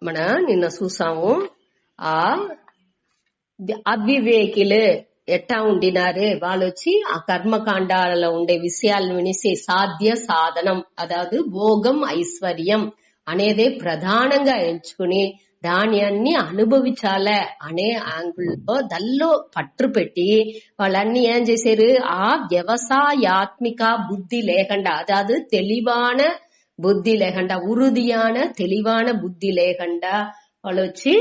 మన నిన్న చూసాము. ఆ అవివేకిలు ఎట్టా ఉండినారు, వాళ్ళు వచ్చి ఆ కర్మకాండాలలో ఉండే విషయాలను వినిసే సాధ్య సాధనం, అதாவது భోగం ఐశ్వర్యం అనేదే ప్రధానంగా ఎంచుకుని దాని అన్ని అనుభవించాలే అనే యాంగిల్లో దల్లో పట్టు పెట్టి వాళ్ళన్ని ఏం చేశారు, ఆ వ్యవసాయాత్మిక బుద్ధి లేకుండా, అதாவது தெளிவான புத்தி లేకుండా, உறுதியான தெளிவான புத்தி లేకుండా వాళ్ళు వచ్చి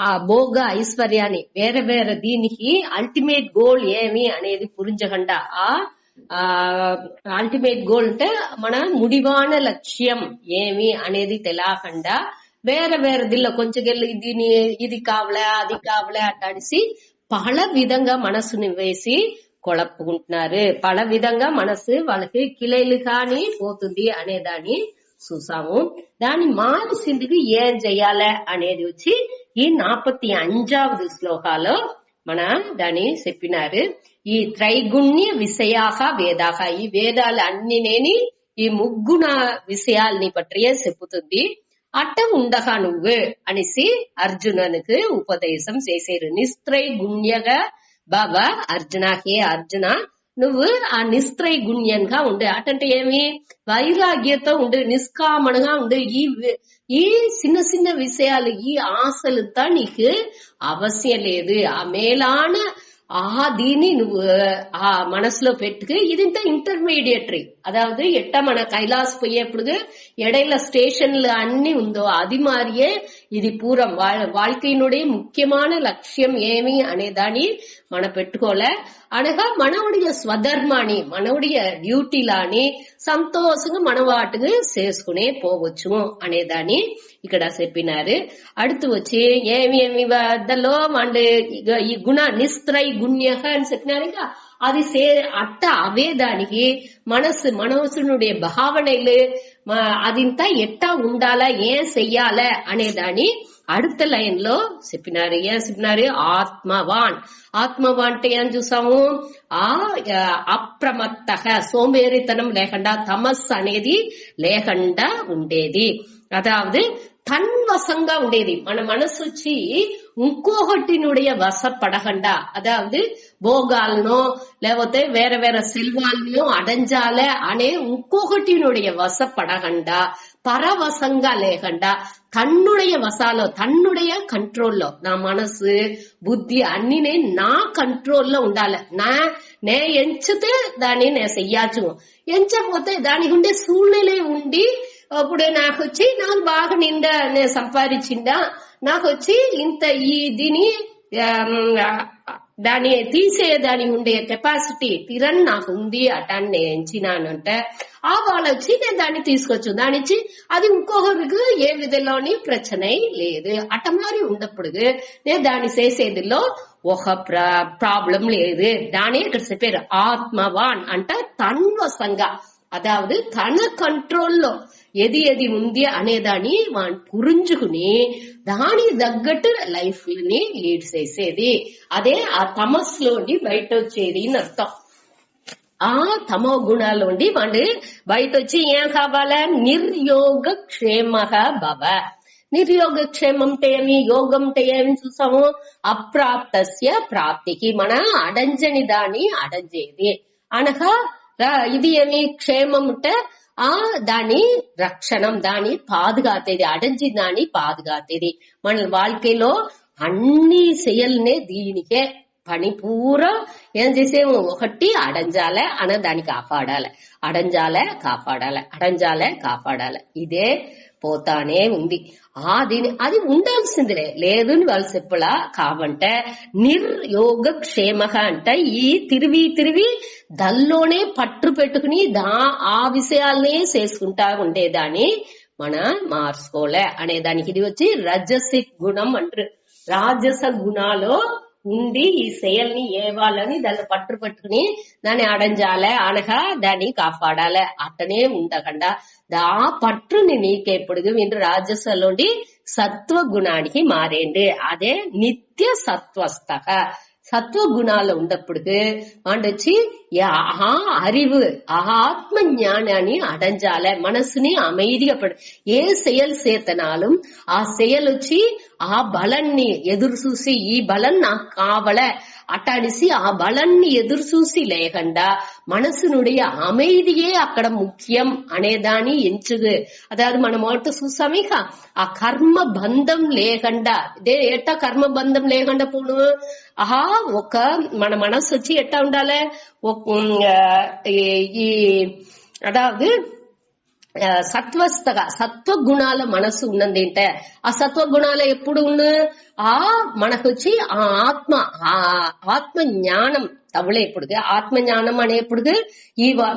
ఆ భోగ ఐశ్వర్యాన్ని వేరే వేరే దీనికి అల్టిమేట్ గోల్ ఏమి అనేది పురించకుండా, ఆ అల్టిమేట్ గోల్ అంటే మన ముడివాన లక్ష్యం ఏమి అనేది తెలియకుండా వేరే వేరే దీనిలో కొంచెం దీని ఇది కావలే అది కావలే అట్టాడిసి పల విధంగా మనసుని వేసి కొళపుకుంటున్నారు. పల విధంగా మనసు వాళ్ళకి కిలైలు కాని పోతుంది అనే దాన్ని చూసాము. దాన్ని మానసిందికి ఏం చెయ్యాలి అనేది వచ్చి ఈ 45వ శ్లోకాలో మన దాన్ని చెప్పినారు. ఈ త్రైగుణ్య విషయాహ వేదాహ, ఈ వేదాలు అన్ని నేని ఈ ముగ్గుణ విషయాల్ని పట్టియే చెప్పుతుంది. అట్ట ఉండగా నువ్వు అనేసి అర్జునునికి ఉపదేశం చేశారు. నిస్త్రైగుణ్యగా బాబా అర్జున, హే అర్జున నువ్వు ఆ నిస్త్రైగుణ్యంగా ఉండే, అటంటే ఏమి వైరాగ్యతో ఉండే, నిష్కామణగా ఉండే. ఈ చిన్న చిన్న విషయాలు, ఈ ఆశలతో నీకు అవశ్యం లేదు. ఆ మేలాన దీన్ని నువ్వు ఆ మనసులో పెట్టుకు, ఇదింత ఇంటర్మీడియటరీ, అதாவது ఎట్ట మన కైలాస్ పోయేప్పుడు ఎడైల స్టేషన్లు అన్ని ఉందో అది మారియే ఇది పూరం வாழ்க்கையினுடைய ముఖ్యமான లక్ష్యం ఏమి అనే దాన్ని మన పెట్టుకోలే. అనగా మనవుడియ స్వధర్మాన్ని, మనవుడియ డ్యూటీలాని సంతోషంగా మన వాటికి చేసుకునే పోవచ్చు అనేదాన్ని ఇక్కడ చెప్పినారు. అడుతు వచ్చి ఏమి వద్దలో వాళ్ళు ఈ గుణ నిస్త్రైగుణ్య అని చెప్పినారు. ఇంకా అది అట్ట అవే దానికి మనసునుடைய భావనలు అదింత ఎట్టా ఉండాలా, ఏం చెయ్యాలా అనేదాన్ని அடுத்த లైన్ లో చెప్పినారు. ఏం చెప్పినారు, ఆత్మవాన్. ఆత్మవాన్ అంటే ఏం చూసాము, అప్రమత్త, సోంబేరితనం లేకుండా, తమస్సు అనేది లేకుండా ఉండేది. అదావదు తన్వసంగా ఉండేది. మన మనసు వచ్చి ఇంకొకటినుடைய వశపడకుండా, అదావదు భోగాలనో లేకపోతే వేరే వేరే సెల్వాలనో అడంజాలే అనే ఇంకొకటినుடைய వశపడకుండా, పరవశంగా లేకుండా తన్నుடைய వశాలో, తన్నుடைய కంట్రోల్లో, నా మనసు బుద్ధి అన్ని నా కంట్రోల్లో ఉండాలి. నే ఎంచితే దాన్ని నేను చెయ్యచ్చు, ఎంచకపోతే దానికి ఉండే సూழ்நிலை ఉండి అప్పుడు నాకు వచ్చి నాకు బాగా నిండా నేను సంపాదించిందా, నాకు వచ్చి ఇంత ఈ దీని దాన్ని తీసేదాని ఉండే కెపాసిటీ తిరన్ నాకు ఉంది అటాన్ని నేను ఎంచినానంటే ఆ వాళ్ళు వచ్చి నేను దాన్ని తీసుకొచ్చు, దాని ఇచ్చి అది ఇంకొకరికి ఏ విధంలోని ప్రచన లేదు. అట మారి ఉన్నప్పుడు నేను దాన్ని చేసేదిలో ఒక ప్రాబ్లం లేదు. దాని ఇక్కడ చెప్పారు ఆత్మవాన్ అంట తన్వసంగా, అదావదు తన కంట్రోల్లో ఏది ఏది ఉంది అనేదాన్ని పురించుకుని దానికి తగ్గట్టు లైఫ్ ని లీడ్ చేసేది. అదే ఆ తమస్సులోండి బయట వచ్చేది అని అర్థం. ఆ తమో గుణాలోండి వాళ్ళు బయట వచ్చి ఏం కావాలా, నిర్యోగ క్షేమ భవ. నిర్యోగ క్షేమం ఏమి, యోగం ఏమి చూసాము, అప్రాప్తస్య ప్రాప్తికి, మన అడంజని దాన్ని అడంజేది. అనగా ఇది ఏమి క్షేమం అంటే దాని రక్షణం, దాని పాదుగాతేది, అడంజి దాన్ని పాదుగాతేది. మన வாழ்க்கைలో అన్ని செயல்నే దీనికే పని పూరా ఏం చేసేము, ఒకటి అడంజాలే అన్న దాన్ని కాపాడాలి, అడంజాలే కాపాడాలి, అడంజాలే కాపాడాలి. ఇదే పోతానే ఉంది. దీని అది ఉండాల్సిందిలే, లేదు అని వాళ్ళు చెప్పలా. కాబట్టి నిర్యోగ క్షేమ అంటే ఈ తిరివి దల్లోనే పట్టు పెట్టుకుని ఆ విషయాలనే చేసుకుంటా ఉండేదాన్ని మన మార్చుకోలే అనేదానికి ఇది వచ్చి రజసిక్ గుణం అంటారు. రాజస గుణాలో ఉండి ఈ செயల్ని ఏ వాళ్ళని దాన్ని పట్టు పట్టుకుని దాన్ని అడంజాలే అనగా దాన్ని కాపాడాలి అట్టనే ఉండకుండా ఆ పట్టుని నీకెప్పుడు మీరు రాజసలోండి సత్వ గుణానికి మారేండి. అదే నిత్య సత్వస్థ. సత్వగుణాలు ఉండప్పుడు వాండొచ్చి ఆ அறிவு ஆத்ம ஞானி அடைஞ்சால మనసుని அமைதிగా ఏ செயல் చేతనాலும் ఆ செயல் వచ్చి ఆ బలాన్ని ఎదురు చూసి ఈ బలం నాకు కావాల అటాడిసి ఆ బలాన్ని ఎదురు చూసి లేకుండా మనసునుடைய அமைதியே అక్కడ ముఖ్యం అనేదాన్ని ఎంచుగు. అదాவது మనం మొదట చూసామేక ఆ కర్మ బంధం లేకుండా ఇదే ఎట్టా కర్మ బంధం లేకుండా పోను ఆహా ఒక మన మనసు వచ్చి ఎట్టా ఉండాలి ఈ అదాவது సత్వస్థగా సత్వగుణాల మనసు ఉన్నదేంటే ఆ సత్వగుణాల ఎప్పుడు ఉన్న ఆ మనకొచ్చి ఆ ఆత్మ ஞானம் தவளை எப்பொழுது ஆத்ம ஞானம் அணை எப்பொழுது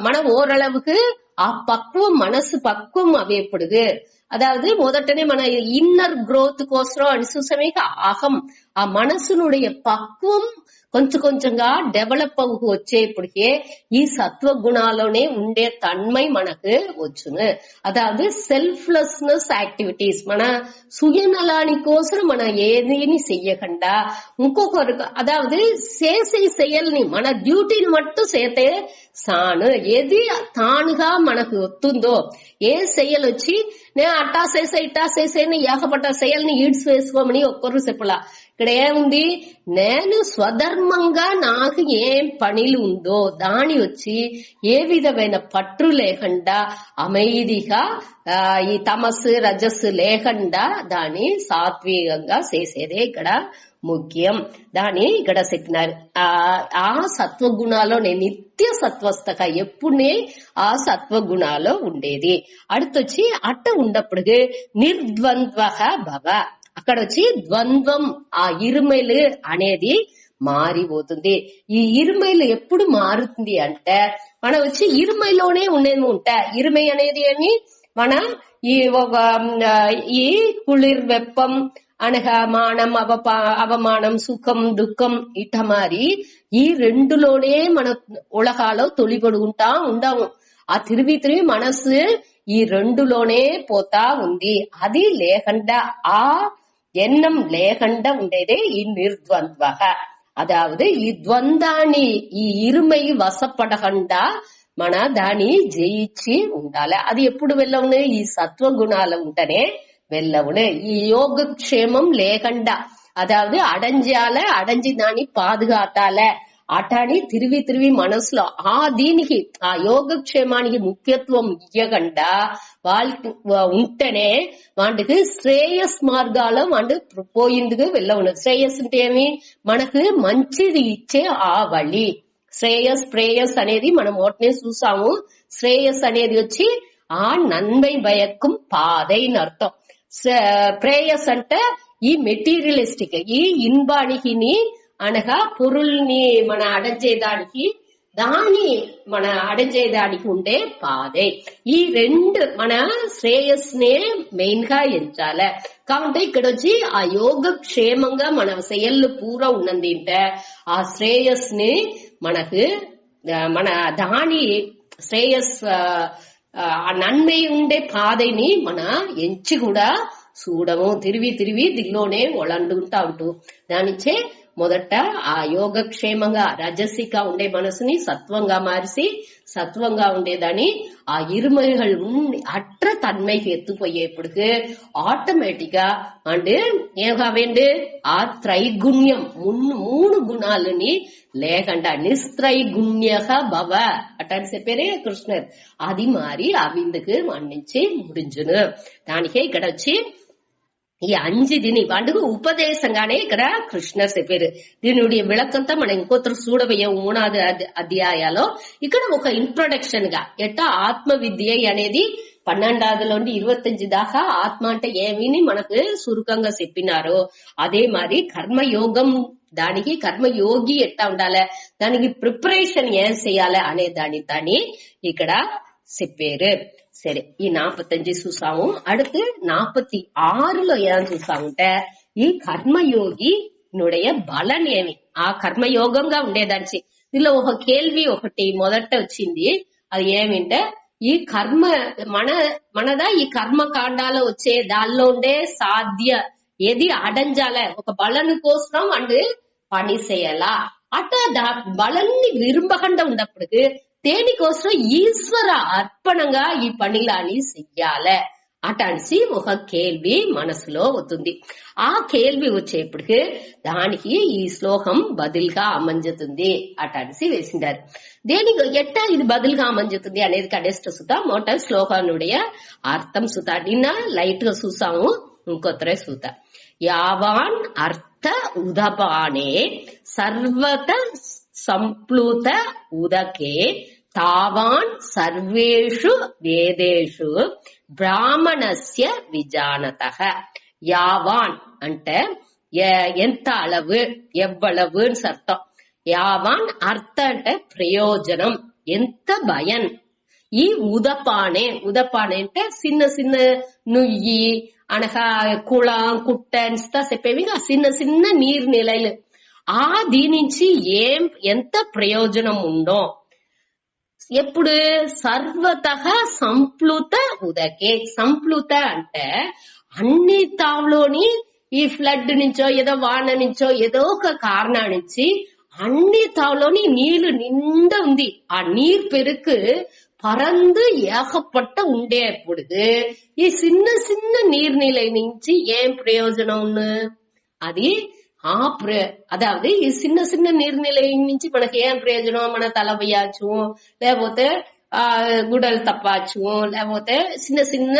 మన ఓరளவுக்கு ఆ పక్వం మనసు పక్వం అవి ఎప్పుడు అదాவது మొదటనే మన ఇన్నర్ గ్రోత్ కోసరం అని చూసామే అహం ఆ మనసునుடைய పక్వం కొంచెం కొంచెంగా డెవలప్ అవ్వు వచ్చేప్పటికే ఈ సత్వ గుణాలోనే ఉండే తన్మై మనకు వచ్చును. అదాவது సెల్ఫ్లెస్నెస్ యాక్టివిటీస్ మన సుయనలాని కోసం మన ఏదీని చెయ్యకుండా ఇంకొకరు అదాவது చేసే செயల్ని మన డ్యూటీని మట్టు చేతే సాను ఏది తానుగా మనకు వస్తుందో ఏ செயల్ వచ్చి నేను అట్టా చేసే ఇట్టా చేసేని ఏకపట్ట செயల్ని ఈడ్స్ వేసుకోమని ఒక్కరు చెప్పలా. ఇక్కడ ఏముంది నేను స్వధర్మంగా నాకు ఏం పనిలు ఉందో దాని వచ్చి ఏ విధమైన పట్టు లేకుండా అమైదిగా ఈ తమస్సు రజస్సు లేకుండా దాన్ని సాత్వికంగా చేసేదే ఇక్కడ ముఖ్యం. దాని ఇక్కడ చెప్పినారు ఆ సత్వగుణాలో నేను నిత్య సత్వస్థక ఎప్పుడే ఆ సత్వగుణాలో ఉండేది. அடுத்தొచ్చి అట్ట ఉండప్పుడు నిర్ద్వంద్వ భవ అక్కడ వచ్చి ద్వంద్వం ఆ ఇరుమైలు అనేది మారిపోతుంది. ఈ ఇరుమైలు ఎప్పుడు మారుతుంది అంటే మన వచ్చి ఇరుమైలోనే ఉండేది ఉంటా. ఇరుమై అనేది అని మన ఈ ఒక ఈ కుళిర్ వెప్పం అనగమానం అవమానం సుఖం దుఃఖం ఇట మారి ఈ రెండులోనే మన ఉలకాలో తొలిపడుకుంటా ఉండము. ఆ తిరిగి మనసు ఈ రెండులోనే పోతా ఉంది. అది లేకుండా ఆ ఎన్నం లేకుండా ఉండేదే ఈ నిర్ద్వంద్వ. అదాவது ఈ ద్వంద్వాన్ని ఈ ఇరుమై వసపడకుండా మన దాన్ని జయించి ఉండాలి. అది ఎప్పుడు వెళ్ళవును ఈ సత్వగుణాలు ఉంటేనే వెళ్ళవును. ఈ యోగక్షేమం లేకుండా అదాவது అడంజి దాన్ని పాదుగాటాల అటాని తిరిగి మనసులో ఆ దీనికి ఆ యోగక్షేమానికి ముఖ్యత్వం ఇయ్యకుండా వాళ్ళకి ఉంటేనే వాటికి శ్రేయస్ మార్గాలు వాళ్ళు పోయిందుకు వెళ్ళవును. శ్రేయస్ అంటే ఏమి మనకు మంచిది ఇచ్చే ఆ వళి. శ్రేయస్ అనేది మనం ఓటనే చూసాము. శ్రేయస్ అనేది వచ్చి ఆ నన్మై భయక్కం పాదైన అర్థం. ప్రేయస్ అంటే ఈ మెటీరియలిస్టిక్ ఈ ఇన్బానికి అనగా పొరుల్ని మన అడచేదానికి దాని మన అడచేదానికి ఉండే పాదే. ఈ రెండు మన శ్రేయస్ నే మెయిన్ గా ఎంచాలి. కాబట్టి ఇక్కడ వచ్చి ఆ యోగ క్షేమంగా మన செயల్లు పూరా ఉన్నది అంటే ఆ శ్రేయస్ ని మనకు మన దాని శ్రేయస్ ఆ నన్మై ఉండే పాதைని మన ఎంచి కూడా చూడము. తిరిగి దిల్లోనే ఒళ్ళండుకుంటా ఉంటూ దానిచ్చే మొదట ఆ యోగక్షేమంగా రజసిగా ఉండే మనసుని సత్వంగా మార్చి సత్వంగా ఉండేదాన్ని ఆ ఇరుమైகள் అట్ర తన్మైకి ఎత్తుపోయేప్పటికి ఆటోమేటిక్ గా అంటే ఏగా వేండు ఆ త్రైగుణ్యం మూడు గుణాలని లేకుండా నిస్త్రైగుణ్యక భవ అటాని చెప్పారే కృష్ణర్. అది మారి అవిందుకు మన్నించి ముడించును. దానికే ఇక్కడ వచ్చి ఈ 5 దిని పండుగ ఉపదేశంగానే ఇక్కడ కృష్ణర్ చెప్పారు. దీని విளக்கంతా మనం ఇంకొత్తరు చూడబోయే 3వ అధ్యాయాలో ఇక్కడ ఒక ఇంట్రొడక్షన్ గా ఎట్టా ఆత్మ విద్య అనేది 12 నుండి 25 దాకా ఆత్మ అంటే ఏమిని మనకు సురుకంగా చెప్పినారో అదే మరి కర్మయోగం దానికి కర్మయోగి ఎట్టా ఉండాలి దానికి ప్రిపరేషన్ ఏం చేయాలి అనే దాన్ని ఇక్కడ చెప్పారు. సరే ఈ 45 చూసాము. அடுத்து 46లో ఏం చూసామంటే ఈ కర్మయోగి నుடைய బలం ఏమి ఆ కర్మయోగంగా ఉండేదాన్ని దీనిలో ఒక కేల్వి ఒకటి మొదట వచ్చింది. అది ఏమింటే ఈ కర్మ మనదా ఈ కర్మకాండాలో వచ్చే దానిలో ఉండే సాధ్య ఏది అడంజాల ఒక బలను కోసం అండ్ పని చేయాలా అట బలన్ని విరుంబకుండా ఉన్నప్పుడు దేనికోసం ఈశ్వర అర్పణంగా ఈ పనిలాని చెయ్యాలి అటనిసి ఒక కేల్వి మనసులో అవుతుంది. ఆ కేల్వి వచ్చేప్పటికి దానికి ఈ శ్లోకం బదులుగా అమంజుతుంది అటనిసి వేసిండారు. దేనికి ఎట్టా ఇది బదులుగా అమంజుతుంది అనేది కడెస్ట్ సుతా మొట్ట శ్లోకానుடைய అర్థం సుతా నిన్న లైట్ గా చూసాము, ఇంకొత్తరే సూతా. యావాన్ అర్థ ఉదపానే సర్వత సంప్లుత ఉదకే తావాన్ సర్వేషు వేదేషు బ్రాహ్మణస్య విజానతః. యావాన్ అంటే ఎంత అళవు ఎవ్వళవు అని అర్థం. యావాన్ అర్థ అంటే ప్రయోజనం, ఎంత భయన్. ఈ ఉదపానే అంటే చిన్న చిన్న నుయ్యి అనగా కుళం కుట్ట అనిస్తా చెప్పేవి చిన్న చిన్న నీరు నిలయలు ఆ దీని నుంచి ఎంత ప్రయోజనం ఉందో ఎప్పుడు సర్వత సంప్లుత ఉదకే. సంప్లుత అంటే అన్ని తావులోని ఈ ఫ్లడ్ నుంచో ఏదో వాన నుంచో ఏదో ఒక కారణం నుంచి అన్ని తావులోని నీళ్లు నిండా ఉంది. ఆ నీరు పెరుకు పరందు ఏకపట్ట ఉండేప్పుడు ఈ చిన్న చిన్న నీర్నిலை నుంచి ఏం ప్రయోజనం అది అదావదు ఈ చిన్న చిన్న నీర్నిலை నుంచి మనకి ఏం ప్రయోజనం, మన తల వేయచ్చు, లేకపోతే గుడలు తప్పచ్చు, లేకపోతే చిన్న చిన్న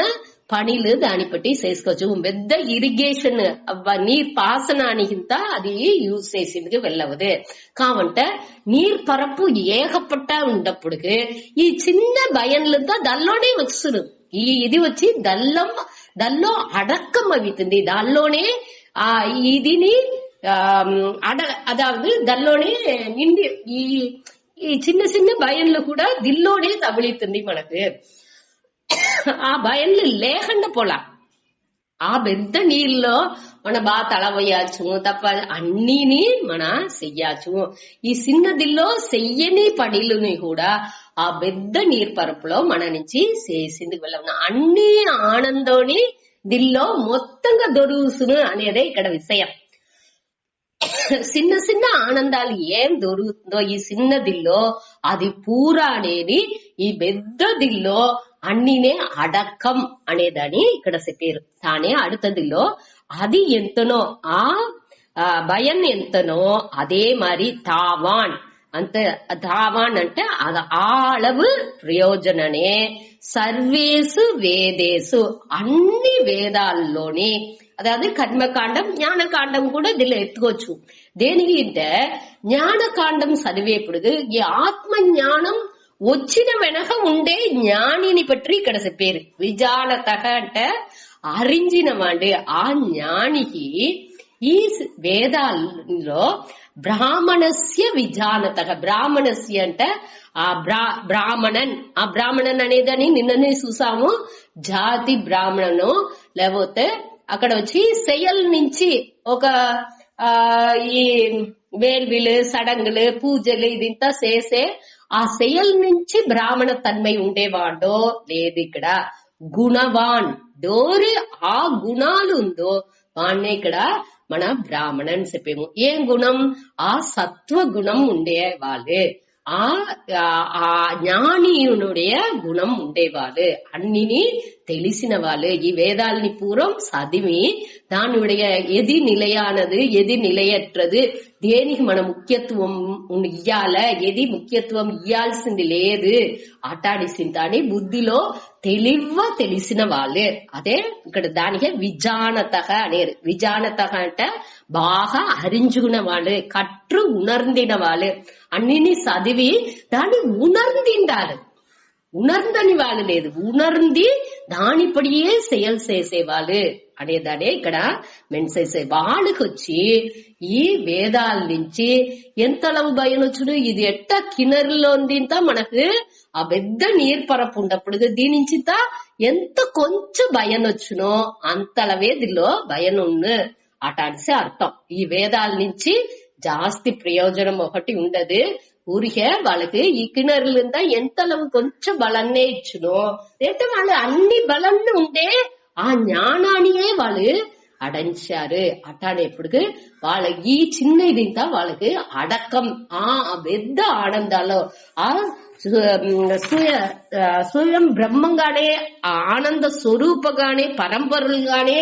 పనిలు దాన్ని బట్టి చేసుకోవచ్చు. పెద్ద ఇరిగేషన్ నీరు పాసనానికింత అది యూజ్ చేసింది వెళ్ళవదు. కావంటే నీరు పరపు ఏకపట్ట ఉన్నప్పుడు ఈ చిన్న భయంలంతా దల్లోనే వస్తుంది. ఇది వచ్చి దల్లో అడక్కం అవుతుంది. దానిలోనే ఇదిని అదావదు దల్లోనే నిండి ఈ చిన్న చిన్న భయంలు కూడా దిల్లోనే తగులుతుంది మనకు. ఆ భయంలు లేకుండా పోలా ఆ పెద్ద నీళ్ళలో మన బాగా తలవేయచ్చు తప్ప అన్నిని మన చెయ్యచ్చు. ఈ చిన్నదిల్లో చెయ్యని పనిలని కూడా ఆ పెద్ద నీరు పరపులో మన నుంచి చేసింది వల్ల అన్ని ఆనందోని దిల్లో మొత్తంగా దొరుకుతును అనేదే ఇక్కడ విషయం. చిన్న చిన్న ఆనందాలు ఏం దొరుకుతుందో ఈ చిన్న దిల్లో అది పూరా అనేది ఈ పెద్ద దిల్లో అన్నినే అడక్కం అనేదని ఇక్కడ చెప్పారు. తానే అడుతదిలో అది ఎంతనో ఆ భయం ఎంతనో అదే మరి తావాన్ తావాన్ అంటే ఆ అళవు ప్రయోజననే సర్వేసు వేదేసు అన్ని వేదాల్లోని అதாவது కర్మకాండం జ్ఞానకాండం కూడా దీనిలో ఎత్తుకోవచ్చు. దేనికి అంటే జ్ఞానకాండం చదివేప్పుడు ఈ ఆత్మ జ్ఞానం వచ్చిన వెనక ఉండే జ్ఞానిని పట్టి ఇక్కడ చెప్పారు. విజానత అంటే అరించిన వాడి ఆ జ్ఞానికి ఈ వేదాల్లో బ్రాహ్మణస్య విజానత. బ్రాహ్మణస్య అంటే ఆ బ్రాహ్మణన్ అనేదని నిన్ననే చూసాము. జాతి బ్రాహ్మణను లేకపోతే అక్కడ వచ్చి సెయల్ నుంచి ఒక ఈ వేల్విలు సడంగులు పూజలు ఇదింతా చేసే ఆ సెయల్ నుంచి బ్రాహ్మణ తన్మై ఉండేవాడో లేదు. ఇక్కడ గుణవాన్ డోరి ఆ గుణాలు ఉందో వాణ్ణే ఇక్కడ మన బ్రాహ్మణని చెప్పేము. ఏం గుణం? ఆ సత్వ గుణం ఉండే వాళ్ళే, ఆ ஞானியுடைய குணம் ఉండేవాళ్ళు, అన్నిని తెలిసిన వాళ్ళు. ఈ వేదాలని పూర్వం చదివి దానిuடைய ఎది నిలయానది ఎది నిలయట్రదు, దేనికి మన ముఖ్యత్వం ఇయ్యాల ఎది ముఖ్యత్వం ఇయ్యాల్సింది లేదు అటాడిసిందని బుద్ధిలో తెలిసిన వాళ్ళే. అదే ఇక్కడ దానికే విజానత అనేది. విజానత అంటే బాగా అరించుకున్న వాళ్ళు, కట్టు ఉణర్ందిన వాళ్ళు, అన్నిని చదివి దాన్ని ఉణర్ందిండాలి. ఉణర్ందని వాళ్ళు లేదు, ఉణర్ంది దానిపడియే సేల్ చేసేవాళ్ళు అనేదానే ఇక్కడ మెన్సేసే. వాళ్ళకి వచ్చి ఈ వేదాల నుంచి ఎంతలవు భయం వచ్చుడు, ఇది ఎట్ట కినరులోందింత మనకు ఆ పెద్ద నీరు పరపు ఉన్నప్పుడు దీని నుంచి ఎంత కొంచెం భయం వచ్చునో అంతలవే దీనిలో భయం ఉన్న అటాడిసే అర్థం. ఈ వేదాల నుంచి జాస్తి ప్రయోజనం ఒకటి ఉండదు. ఊరికే వాళ్ళకి ఈ కినరులంతా ఎంతలవు కొంచెం బలన్నే ఇచ్చునో, లేకపోతే వాళ్ళు అన్ని బలన్ని ఉండే ఆ జ్ఞానానియే వాళ్ళు అడంచారు అట్టాడేప్పుడు వాళ్ళ ఈ చిన్న ఇదింత వాళ్ళకి అడకం పెద్ద ఆనందాల్లో స్వయం బ్రహ్మంగానే ఆనంద స్వరూపగానే పరంపరలుగానే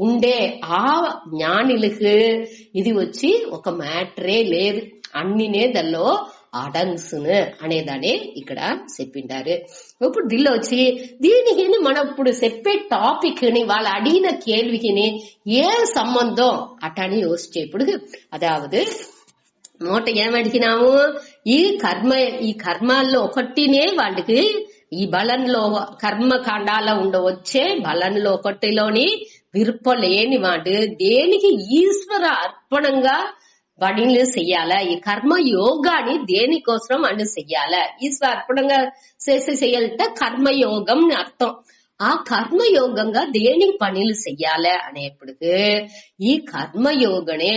ఉండే ఆ జ్ఞానులకు ఇది వచ్చి ఒక మ్యాటరే లేదు అన్నినే దానిలో అడంగ్సును అనేదాన్ని ఇక్కడ చెప్పిండారు. ఇప్పుడు దీనిలో వచ్చి దీనికి మనం ఇప్పుడు చెప్పే టాపిక్ ని వాళ్ళు అడిగిన కేள்వికి ఏ సంబంధం అటని యోచించేప్పుడు అదావదు నోట ఏమడిగినాము ఈ కర్మాల్లో ఒకటినే వాళ్ళకి ఈ బలంలో కర్మకాండాల ఉండవచ్చే బలంలో ఒకటిలోని విరుపలేని వాడు దేనికి ఈశ్వర అర్పణంగా వాడిని చెయ్యాలా ఈ కర్మ యోగాన్ని దేనికోసం వాడిని చెయ్యాలా ఈశ్వర అర్పణంగా చేయాలంటే కర్మయోగం అర్థం. ఆ కర్మయోగంగా దేనికి పనులు చెయ్యాలా అనేప్పటికి ఈ కర్మయోగనే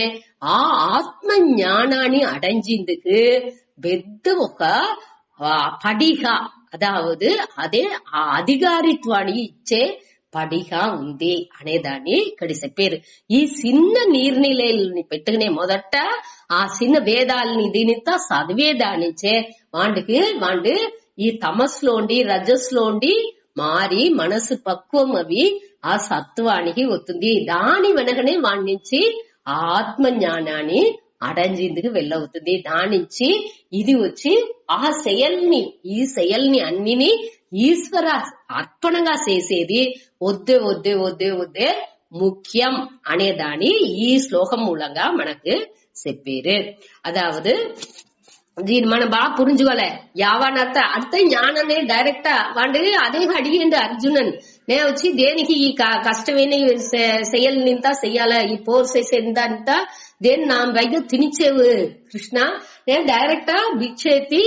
ఆ ఆత్మ జ్ఞానాన్ని అடைஞ்சிందుకు పెద్ద ఒక పడిగా అదావదు అదే ఆ అధికారిత్వాన్ని ఇచ్చే పడిగా ఉంది అనేదాన్ని ఇక్కడ చెప్పారు. ఈ చిన్న నీర్నిలేని పెట్టుకునే మొదట ఆ చిన్న వేదాలని దీనితో చదివేదానించే వాండు ఈ తమస్లోండి రజస్లోండి మారి మనసు పక్వం అవి ఆ సత్వానికి వస్తుంది. దాని వెనకనే వాడి నుంచి ఆ ఆత్మ జ్ఞానాన్ని అడంజిందుకు వెళ్ళవుతుంది. దాని నుంచి ఇది వచ్చి ఆ ఈ శయల్ని అన్నిని ఈశ్వర అర్పణంగా చేసేది వద్దే ముఖ్యం అనేదాన్ని ఈ శ్లోకం మూలంగా మనకు చెప్పారు. అదావదు దీన్ని మనం బాగా పురించుకోలే యావనర్థ అర్థం ஞானமே டைரக்டா வாண்டு அதே அடிக்கின்ற அர்ஜுனன் నే వచ్చి దేనికి ఈ కష్టమైన செயல் నింతా చెయ్యాల ఈ పోర్ చేసేంత దేని నా వైద్య తినిచేవు కృష్ణ నేను డైరెక్టా బిచ్చేతి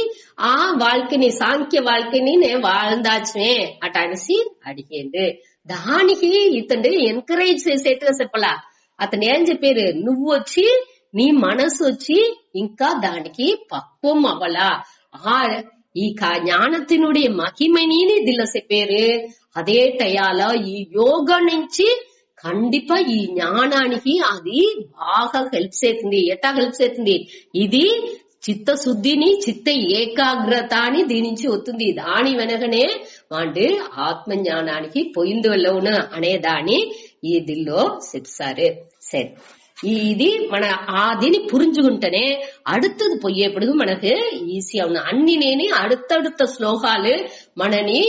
ఆ வாழ்க்கைని సాంఖ్య வாழ்க்கைని నేను வாழ்ந்தாச்சுவே అట అనేసి అడిగిండు. దానికి ఇతను ఎంకరేజ్ చేసేట్టుగా చెప్పలా. అతను ఏం చెప్పారు నువ్వు వచ్చి నీ మనసు వచ్చి ఇంకా దానికి పక్వం అవ్వలా ఈ జ్ఞానத்தினுடைய మహిమని దీనిలో చెప్పారు. అదే టయాల ఈ యోగా నుంచి ఖండిపా ఈ జ్ఞానానికి అది బాగా హెల్ప్ చేస్తుంది. ఎట్టా హెల్ప్ చేస్తుంది ఇది చిత్తశుద్ధిని చిత్త ఏకాగ్రత అని దీని నుంచి వస్తుంది. దాని వెనకనే వాడు ఆత్మ జ్ఞానానికి పోయింది వెళ్ళవును అనేదాన్ని ఈ దిల్లో చెప్తారు. సరే ఇది మన దీని పురించుకుంటేనే அடுத்தது పోయేప్పుడు మనకు ఈజీగా ఉన్న అన్ని నేని அடுத்தடுத்த శ్లోకాలు మనని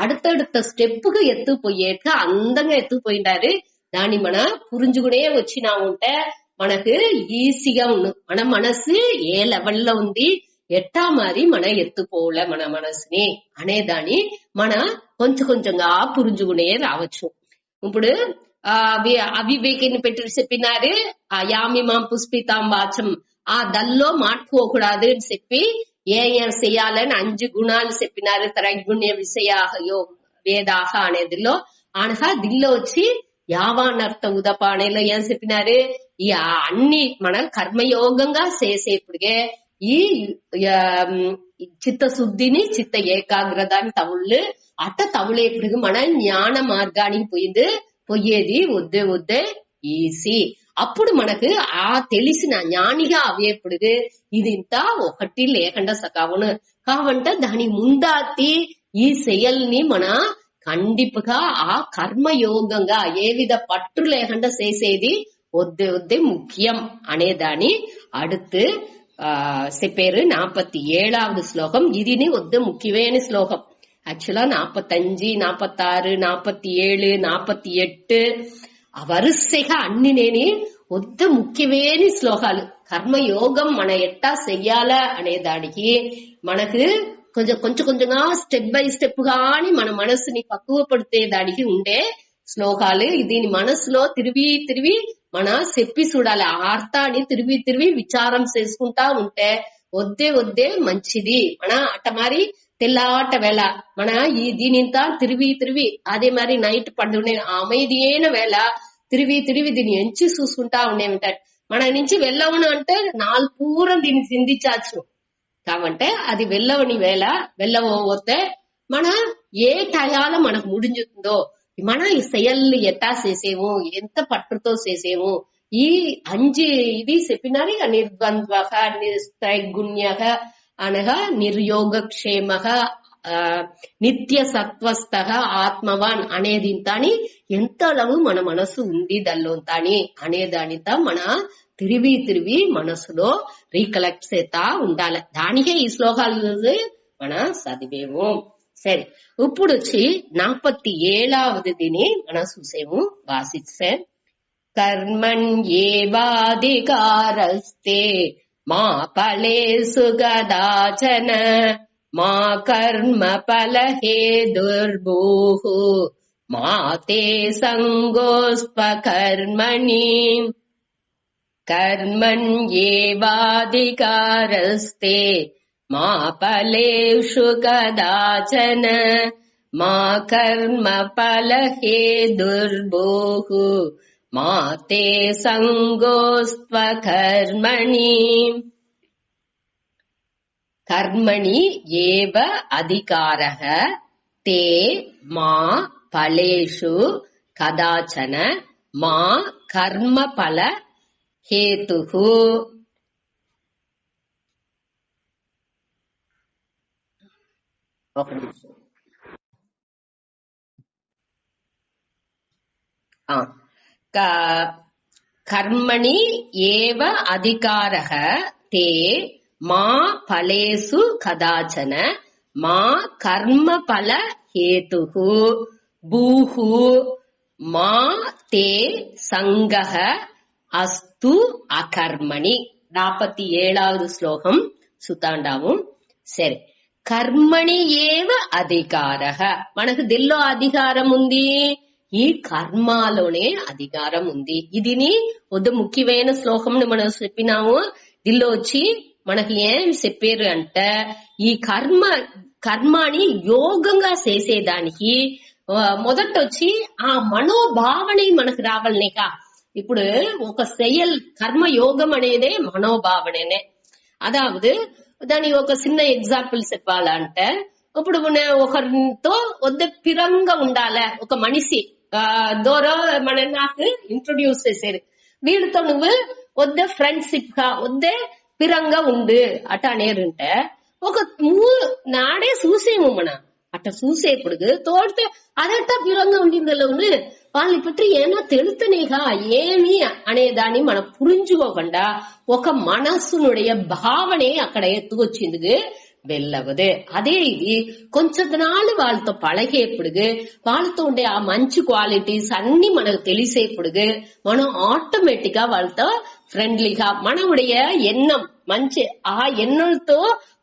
அடுத்தடுத்த స్టెప్ కు ఎత్తుపోయేట అందంగా ఎత్తుపోయిండారు. దాన్ని మన పురించుకునే వచ్చినా ఉంటే మనకు ఈజీగా ఉన్న మన మనసు ఏ లెవెల్లో ఉంది ఎట్టా మరి మన ఎత్తుపోలే మన మనసుని అనేదాన్ని మన కొంచెంగా పురించుకునే రావచ్చు. ఇప్పుడు అవివేకిని పెట్టి చెప్పినారు ఆ యామిమాం పుష్పితాం వాచం ఆ దల్లో మాట్లాడకూడదు అని చెప్పి ఏం చెయ్యాలని 5 గుణాలు చెప్పినారు. త్రైగుణ్య విషయాహయో వేదాహ అనేదిలో అనగా దిల్లో వచ్చి యావానర్థ ఉదప అనేలో ఏం చెప్పినారు ఈ అన్ని మన కర్మయోగంగా చేసేప్పుడే ఈ చిత్తశుద్ధిని చిత్త ఏకాగ్రతని తవుళ్ళు తవులేప్పుడు మన జ్ఞాన మార్గానికి పోయేది వద్దే ఈజీ. అప్పుడు మనకు ఆ తెలిసిన జ్ఞానిగా అవేప్పుడు ఇది ఇంత ఒకటి లేకుండా సకావును కావంట దాని ముందాతి ఈ செயల్ని మన ఖండిపుగా ఆ కర్మయోగంగా ఏ విధ పట్టు లేకుండా చేసేది వద్దే ముఖ్యం అనేదాన్ని அடுத்து చెప్పారు. 47వ శ్లోకం ఇదిని వద్ద ముఖ్యమైన శ్లోకం. యాక్చువల్గా 45, 46, 47, 48 వరుసగా అన్ని నేని వద్ద ముఖ్యమైన శ్లోకాలు. కర్మయోగం మన ఎట్టా చెయ్యాలా అనే దానికి మనకు కొంచెంగా స్టెప్ బై స్టెప్ గాని మన మనసుని పక్కువ పడితే దానికి ఉండే శ్లోకాలు. దీని మనసులో తిరిగి మన చెప్పి చూడాలి. ఆ అర్థాన్ని తిరిగి విచారం చేసుకుంటా ఉంటే వద్దే మంచిది. మన అట్ట మరి తెల్లాట వేళ మన ఈ దీనింత తిరిగి అదే మరి నైట్ పండునే அமைதியான వేళ తిరిగి దీన్ని ఎంచి చూసుకుంటా ఉండేమిటారు. మన నుంచి వెళ్ళవను అంటే 4 పూరం దీన్ని చిందించాచ్చు కావంటే అది వెళ్ళవని వేళ వెళ్ళవోతే మన ఏ టయాల మనకు ముడించుతుందో మన ఈ సెయల్లు ఎట్టా చేసేము, ఎంత పట్టుతో చేసేము, ఈ 5 ఇది చెప్పినారు. ఇక నిర్ద్వంద్వ, నిస్త్రైగుణ్య అనగా నిర్యోగక్షేమ, నిత్య సత్వస్థ, ఆత్మవాన్ అనేది ఇంతని ఎంతஅளவு మన మనసు ఉంది దల్లోంతాని అనేదానితో మన తిరిగి మనసులో రీకలెక్ట్ చేస్తా ఉండాలి. దానికే ఈ శ్లోకాలు మన చదివేము. సరే, ఇప్పుడు వచ్చి 47వదిని మనం చూసేము, వాసిస్తే కర్మణ్యేవాధికారస్తే మా ఫలేషు కదాచన మా కర్మ ఫలహేతుర్భూః మా తే సంగోస్త్వకర్మణి. కర్మణ్యేవాధికారస్తే మా ఫలేషు కదాచన మా కర్మ ఫలహేతుర్భూః మా తే సంగోస్త్వకర్మణి. కర్మణి ఏవ అధికారః తే మా ఫలేషు కదాచన మా కర్మ ఫల హేతుః. ఒక నిమిషం. కర్మణి ఏవ అధికారః తే మా ఫలేషు కదాచన మా కర్మ ఫల హేతుః భూః మా తే సంగః అస్తు అకర్మణి. 47వ శ్లోకం సుతాండాము. సరే, కర్మణి ఏవ అధికారః, మనకు దిల్లో అధికారం ఉంది, ఈ కర్మలోనే అధికారం ఉంది. ఇదిని వద్ద ముఖ్యమైన శ్లోకం మనం చెప్పినాము. దిల్లో వచ్చి మనకి ఏం చెప్పారు అంటే, ఈ కర్మని యోగంగా చేసేదానికి మొదట వచ్చి ఆ మనోభావన మనకు రావాలనేక. ఇప్పుడు ఒక செயல் కర్మ యోగం అనేదే మనోభావనే. అదావదు దాని ఒక చిన్న ఎగ్జాంపుల్ చెప్పాలంటే, ఇప్పుడు ఒకరితో వద్ద పిరంగా ఉండాలి. ఒక మనిషి ద్వారా నాకు ఇంట్రొడ్యూస్ చేసేది, వీడితో నువ్వు వద్ద ఫ్రెండ్షిప్ గా వద్దే పిరంగా ఉండు అట అనేరుంటే ఒక నాడే చూసేము. మన అట్ట చూసేప్పుడు తోడితే అదట్టా పిరంగా ఉండిందిలో వాళ్ళని పట్టి ఏమో తెలుస్తనేగా ఏమి అనేదాన్ని మనం పురించుకోకుండా ఒక మనస్సునుடைய భావనే అక్కడ ఎత్తుకొచ్చింది వెళ్ళవదు. అదే ఇది కొంచెం నాళ్ళు వాళ్ళతో పழగేప్పుడు వాళ్ళతో ఉండే ఆ మంచి క్వాలిటీస్ అన్ని మనకు తెలిసేప్పుడు మనం ఆటోమేటిక్ గా వాళ్ళతో ఫ్రెండ్లీగా మనవుடைய ఎన్నం మంచి ఆ ఎన్నంతో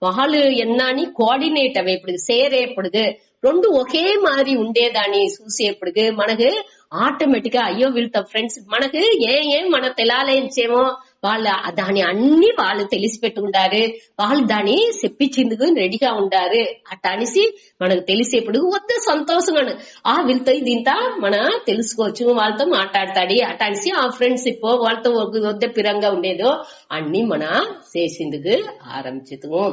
వాళ్ళు ఎన్నాన్ని కోఆర్డినేట్ అవేప్పుడు సేరేప్పుడు రెండు ఒకే మాదిరి ఉండేదాన్ని చూసేప్పుడు మనకు ఆటోమేటిక్ గా అయ్యో వీళ్ళతో ఫ్రెండ్స్ మనకు ఏం మన తెలాలేంచేమో వాళ్ళు దాని అన్ని వాళ్ళు తెలిసి పెట్టుకుంటారు, వాళ్ళు దాన్ని చెప్పించేందుకు రెడీగా ఉండారు అట్ట అనేసి మనకు తెలిసేప్పుడు వద్ద సంతోషంగా ఆ వీళ్ళతో దీంతో మన తెలుసుకోవచ్చు, వాళ్ళతో మాట్లాడతాడు అట్ట అనేసి ఆ ఫ్రెండ్షిప్ వాళ్ళతో వద్ద పిరంగా ఉండేదో అన్ని మన చేసేందుకు ఆరంభించము.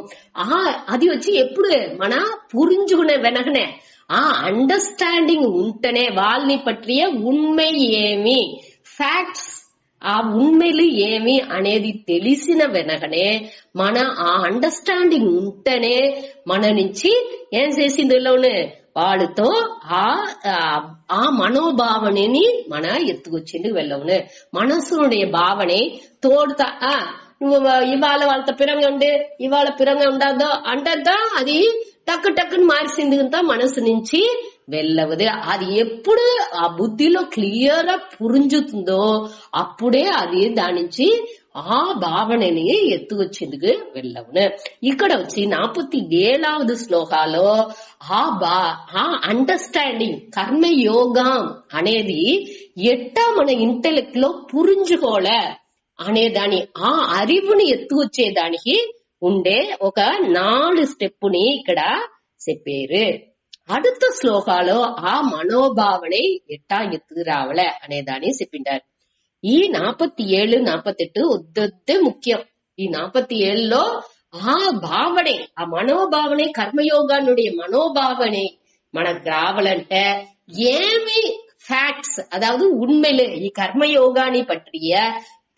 అది వచ్చి ఎప్పుడు మన పురించుకునే వెనకనే ఆ అండర్స్టాండింగ్ ఉంటేనే వాళ్ళని పట్టియ ఉண்மை ఏమి ఫ్యాక్ట్స్ ఆ ఉண்மைలు ఏమి అనేది తెలిసిన వెనకనే మన ఆ అండర్స్టాండింగ్ ఉంటేనే మన నుంచి ఏం చేసిందిలోనే వాళ్ళతో ఆ మనోభావనని మన ఎత్తుకొచ్చింది వెళ్ళవును. మనసునుடைய భావనే తోడుతా నువ్వు ఇవాళ వాళ్ళతో పిరంగా ఉండే ఇవాళ పిరంగా ఉండదో అంటదా అది టక్కు టక్కుని మార్చింది మనసు నుంచి వెళ్ళవదు. అది ఎప్పుడు ఆ బుద్ధిలో క్లియర్ గా పురింజుతుందో అప్పుడే అది దాని నుంచి ఆ భావనని ఎత్తుకొచ్చేందుకు వెళ్ళవును. ఇక్కడ వచ్చి 47వ శ్లోకాలో ఆ అండర్స్టాండింగ్ కర్మయోగం అనేది ఎట్టా మన ఇంటెలెక్ట్ లో పురించుకోలే అనేదాని ఆ అరివుని ఎత్తుకొచ్చేదానికి ఉండే ఒక 4 స్టెప్పుని ఇక్కడ చెప్పారు. அடுத்த శ్లోకాలో ఆ మనోభావனை ఎట్టా ఎత్తుకు రావలే అనేదాన్ని చెప్పిండారు. ఈ 47, 48 వద్దొద్దే ముఖ్యం. ఈ 47లో ఆ భావనే ఆ మనోభావనే కర్మయోగానుடைய మనోభావనే మనకు రావాలంటే ஏமி ஃபேக்ட்ஸ், அதாவது உண்மையில கர்மயோகானி பற்றிய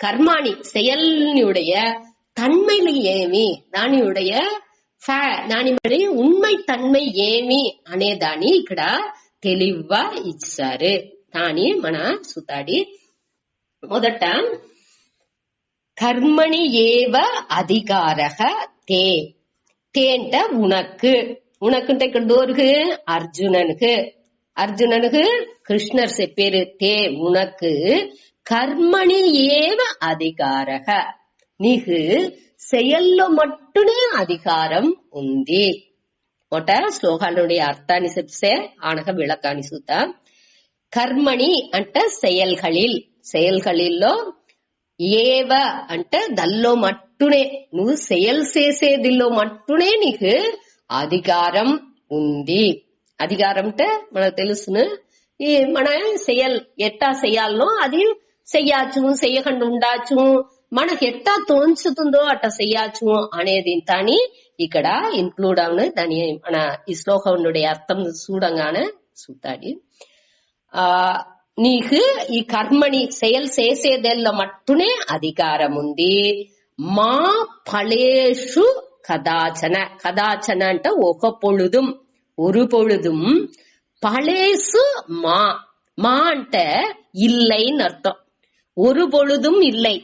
கர்மாணி செயலினுடைய தன்மையில ஏமி దానియుடைய దాని మరి ఉన్మై తన్మై ఏమి అనేదాన్ని ఇక్కడ తెలివిగా ఇచ్చారు. దాని మన సుతాడి మొదట కర్మణి ఏవ అధికారః తే, తే అంటే ఉనకు, ఉనకుంటే ఇక్కడ డోరుకు అర్జుననుకు, అర్జుననుకు కృష్ణర్ చెప్పారు తే ఉనకు కర్మణి ఏవ అధికారః, నీకు செயల్లో మట్టునే అధికారం ఉంది. ఒక శ్లోకాలుடைய అర్థాన్ని చెప్తే ఆనక విளக்காన్ని చూద్దాం. కర్మణి అంటే செயல்களிల్లో ఏవ అంటే దల్లో మట్టునే, నువ్వు செயல் చేసేదిలో మట్టునే నీకు అధికారం ఉంది. అధికారం అంటే మనకు తెలుసును, ఈ మన செயல் ఎట్టా చెయ్యాలనో అది చెయ్యచ్చు, చెయ్యకుండా ఉండచ్చు, మనకు ఎట్టా తోంచుతుందో అట్ట చెయ్యచ్చు అనేది తాని ఇక్కడ ఇన్క్లూడ్ అవును. దాని మన ఈ శ్లోకముடைய అర్థం చూడంగానే చూస్తాడు. నీకు ఈ కర్మని செயல் చేసేదెల్లో మట్టునే అధికారం ఉంది. మా ఫళేషు కదాచన, కదాచన అంటే ఒక పొழுதும், ஒரு பொழுதும், பழேசு மா, మా అంటే இல்லைன்னு అర్థం, ஒரு பொழுதும் இல்லை.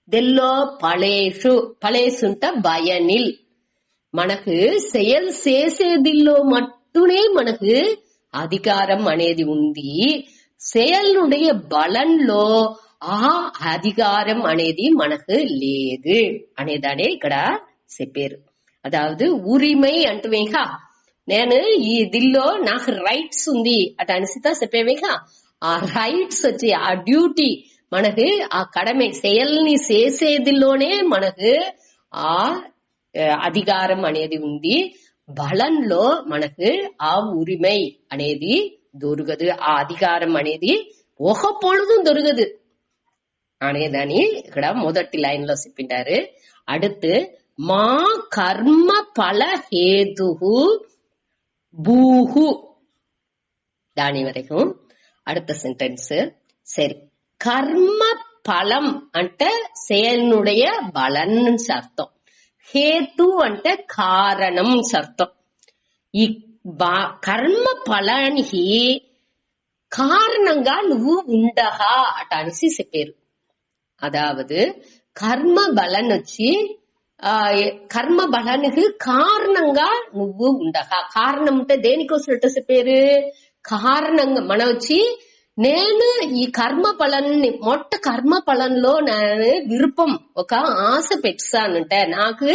దెల్లో పళేషు, పళేసుంట భయనిల్, మనకు செயல் చేసేదిలో మట్టునే మనకు అధికారం అనేది ఉంది. செயలుடைய బలంలో ఆ అధికారం అనేది మనకు లేదు అనేదానే ఇక్కడ చెప్పారు. అదావదు ఉరిమై అంటువేగా, నేను ఈ దిల్లో నాకు రైట్స్ ఉంది అట అనిసితా చెప్పేవేగా, ఆ రైట్స్ వచ్చి ఆ డ్యూటీ మనకు, ఆ కడமை செயల్ని చేసేదిలోనే మనకు ఆ అధికారం అనేది ఉంది. బలంలో మనకు ఆ ఉరిమై అనేది దొరకదు, ఆ అధికారం అనేది ఒక పొழுதுం దొరకదు అనేదాన్ని ఇక్కడ మొదటి లైన్ లో చెప్పింటారు. அடுத்து మా కర్మ ఫల హేతు భూహు, దాని వరకు அடுத்த సెంటెన్స్. సరే, కర్మ ఫలం అంటే செயலுடைய బలం అర్థం, హేతు అంటే కారణం అర్థం. ఈ కర్మ ఫలానికి కారణంగా నువ్వు ఉండగా అట అనేసి చెప్పారు. అదావదు కర్మ బలం వచ్చి కర్మ బలానికి కారణంగా నువ్వు ఉండగా, కారణం అంటే దేనికోసం చెప్పారు, కారణంగా మన వచ్చి నేను ఈ కర్మ ఫలాన్ని మొట్ట కర్మ ఫలంలో నేను విరుపం ఒక ఆశ పెట్టానంటే నాకు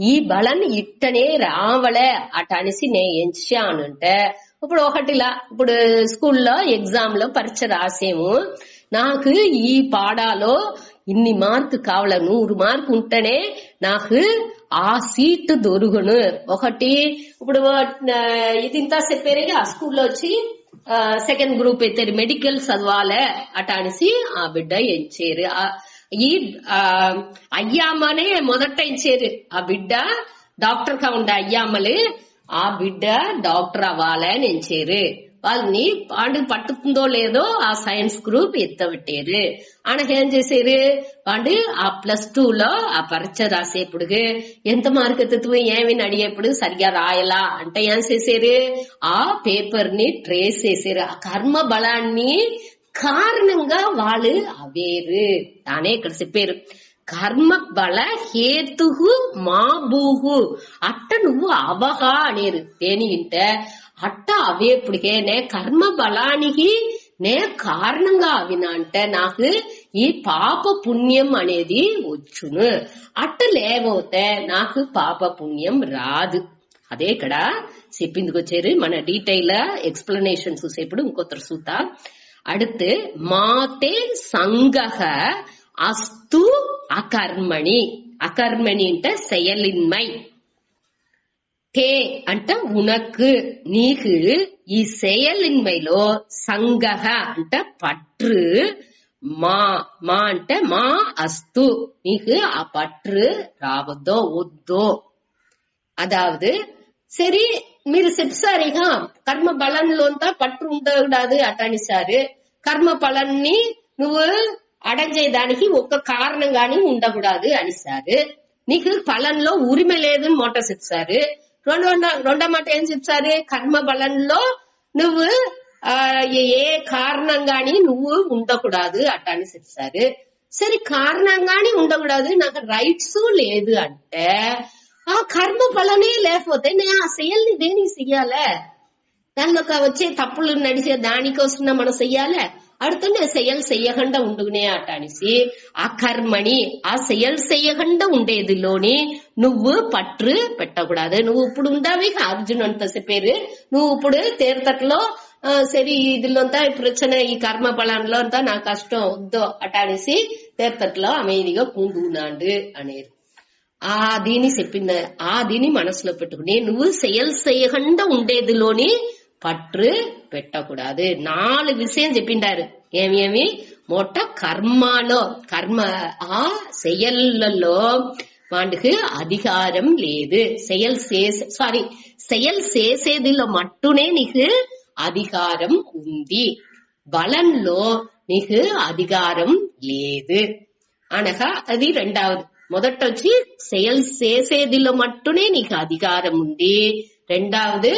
ఈ బలం ఇట్టనే రావలే అట అనేసి నేను ఎంచానంటే, ఇప్పుడు ఒకటిలా ఇప్పుడు స్కూల్లో ఎగ్జామ్ లో పరీక్ష రాసేము, నాకు ఈ పాడాలో ఇన్ని మార్కు కావాల, 100 మార్కు ఉంటేనే నాకు ఆ సీట్ దొరుకును. ఒకటి ఇప్పుడు ఇది ఇంత చెప్పారు ఆ స్కూల్లో వచ్చి సెకండ్ గ్రూప్ అయితే మెడికల్ చదవాలే అట అనేసి ఆ బిడ్డ ఎంచారు. ఈ అయ్యామనే మొదట ఎంచారు, ఆ బిడ్డ డాక్టర్ గా ఉండే అయ్యామలు ఆ బిడ్డ డాక్టర్ అవ్వాలి అని ఎంచారు. వాళ్ళని వాడు పట్టుకుందో లేదో ఆ సైన్స్ గ్రూప్ ఎత్తబెట్టారు. ఆయనకి ఏం చేశారు, వాడు ఆ +2 లో ఆ పరీక్ష రాసేప్పుడు ఎంత మార్క్ ఎత్తుతూ ఏమని అడిగేప్పుడు సరిగా రాయలా అంటే ఏం చేశారు, ఆ పేపర్ ని ట్రేస్ చేశారు. ఆ కర్మ బలాన్ని కారణంగా వాళ్ళు అవేరు తానే ఇక్కడ చెప్పారు. కర్మ బల హేతు మా భూహు, అట్ట నువ్వు అవగా అనేరు. దేని ఇంటే అట్ట అవేపుడికే నే కర్మ బలానికి నే కారణంగా అవినా అంటే నాకు ఈ పాప పుణ్యం అనేది వచ్చును, అట్ట లేకపోతే నాకు పాప పుణ్యం రాదు. అదే ఇక్కడ చెప్పిందుకు వచ్చారు. మన డీటెయిల్ ఎక్స్ప్లెనేషన్ చూసేప్పుడు ఇంకొత్తరు సూత. அடுத்து மாதே சங்கக அஸ்து అకర్మణి, అకర్మణి అంటే செயலின்மை, తే అంటే ఉనకు నీకు ఈ செயலின்மைలో సంగహ అంటే పట్టు, మా మా అంటే మా అస్తు నీకు ఆ పట్టు రావద్దో వద్దో. అదావదు సరే మీరు చెప్పారుగా కర్మ బలంలో అంతా పట్టు ఉండకూడదు అటనిసారు. కర్మ బలాన్ని నువ్వు అడగేదానికి ఒక్క కారణం గాని ఉండకూడదు అనిసారు. నీకు ఫలంలో ఉరిమ లేదు మొట్ట చెప్పారు. రెండో మాట ఏం చెప్పారు? కర్మ బలంలో నువ్వు ఏ కారణం గాని నువ్వు ఉండకూడదు అట్ట అని చెప్పారు. సరే కారణం గాని ఉండకూడదు, నాకు రైట్స్ లేదు అంటే ఆ కర్మ బలనే లేకపోతే నేను ఆ సెయల్ని దేనికి చెయ్యాలే? దానిలో వచ్చే తప్పులు నడిచే దానికోసం మనం చెయ్యాలే. அடுத்து செயல் செய்யகண்ட ఉండునే అట అనేసి ఆ కర్మని ఆ செயல் செய்யகண்ட ఉండేదిలోని నువ్వు పట్టు పెట్టకూడదు. నువ్వు ఇప్పుడు ఉండావి అర్జున్ అంత చెప్పారు. నువ్వు ఇప్పుడు తీర్థట్లో సరి ఇదిలోంతా ప్రచన ఈ కర్మ బలంలో అంతా నా కష్టం వద్దు అట అనేసి తీర్థట్లో அமைதிగా పూందున్నాడు అనేది ఆ దీని చెప్పింది. ఆ దీని మనసులో పెట్టుకుని నువ్వు செயல் செய்யகண்ட ఉండేదిలోని పట్టు పెట్టకూడదు. 4 విషయం చెప్పిండారు. ఏమి మొట్ట కర్మలో కర్మ ఆ செயல்లలో వాడికి అధికారం లేదు. செயல் చేసేదిలో మట్టునే నీకు అధికారం ఉంది, బలంలో నీకు అధికారం లేదు అనగా అది రెండవది. మొదట వచ్చి செயல் చేసేదిలో మట్టునే నీకు అధికారం ఉంది. రెండవది